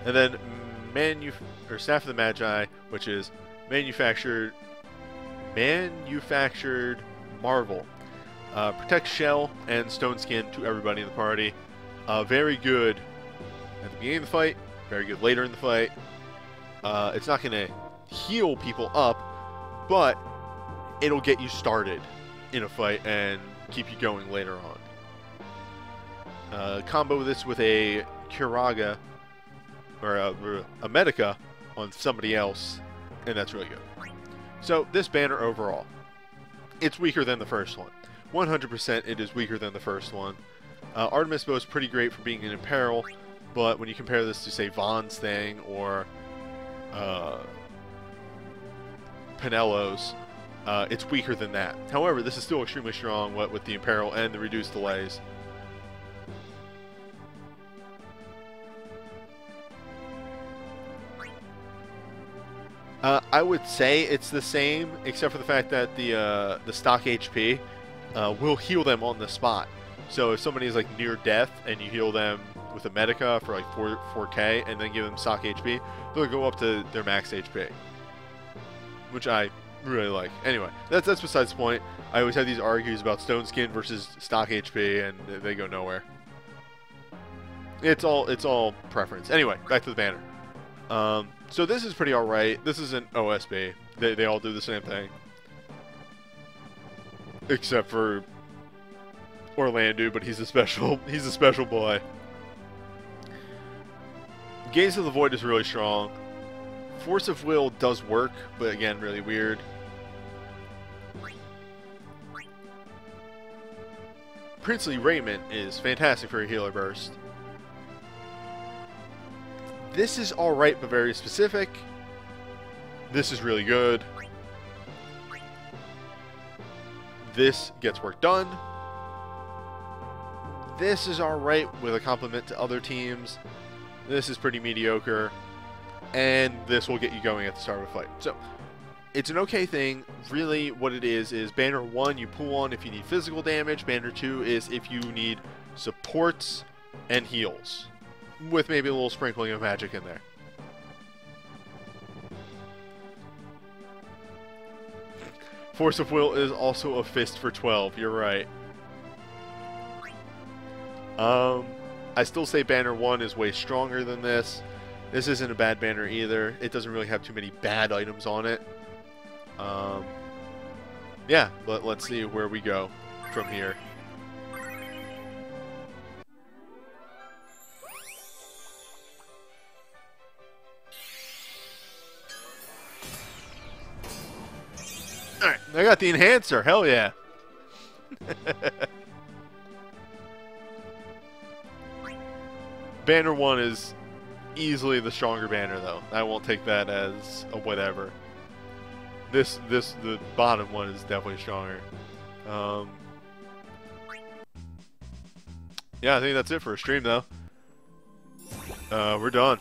And then Staff of the Magi, which is manufactured marvel. Protects shell and stone skin to everybody in the party. Very good at the beginning of the fight, very good later in the fight. It's not going to heal people up, but it'll get you started in a fight and keep you going later on. Combo this with a Kiraga or a Medica on somebody else, and that's really good. So this banner overall, it's weaker than the first one. 100% it is weaker than the first one. Artemis Bow is pretty great for being an Imperil, but when you compare this to, say, Vaughn's thing or Penello's, it's weaker than that. However, this is still extremely strong with the Imperil and the reduced delays. I would say it's the same, except for the fact that the stock HP will heal them on the spot. So if somebody is like near death and you heal them with a Medica for like 4K and then give them stock HP, they'll go up to their max HP, which I really like. Anyway, that's besides the point. I always have these argues about stone skin versus stock HP, and they go nowhere. It's all preference. Anyway, back to the banner. So this is pretty alright. This is an OSB. They all do the same thing. Except for Orlando, but he's a special boy. Gaze of the Void is really strong. Force of Will does work, but again, really weird. Princely Raiment is fantastic for a healer burst. This is alright, but very specific. This is really good. This gets work done. This is alright with a compliment to other teams. This is pretty mediocre. And this will get you going at the start of a fight. So, it's an okay thing. Really, what it is Banner 1 you pull on if you need physical damage. Banner 2 is if you need supports and heals, with maybe a little sprinkling of magic in there. Force of Will is also a fist for 12. You're right. I still say Banner 1 is way stronger than this. This isn't a bad banner either. It doesn't really have too many bad items on it. Yeah, let's see where we go from here. Alright, I got the enhancer. Hell yeah. Banner 1 is easily the stronger banner, though. I won't take that as a whatever. The bottom one is definitely stronger. Yeah, I think that's it for a stream, though. We're done.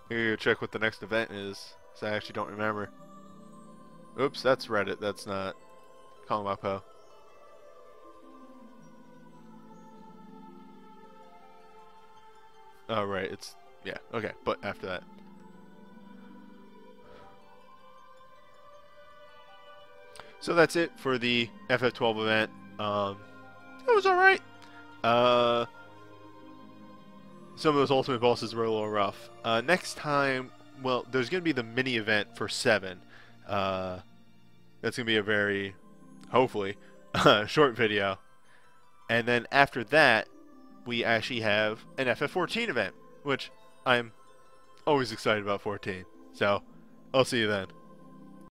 Here, check what the next event is, because I actually don't remember. Oops, that's Reddit. That's not Kongmapo. Oh, right. It's... yeah, okay. But after that. So that's it for the FF12 event. It was alright. Some of those ultimate bosses were a little rough. Next time, well, there's going to be the mini event for 7. That's going to be a very, hopefully, short video. And then after that, we actually have an FF14 event, which I'm always excited about 14. So, I'll see you then.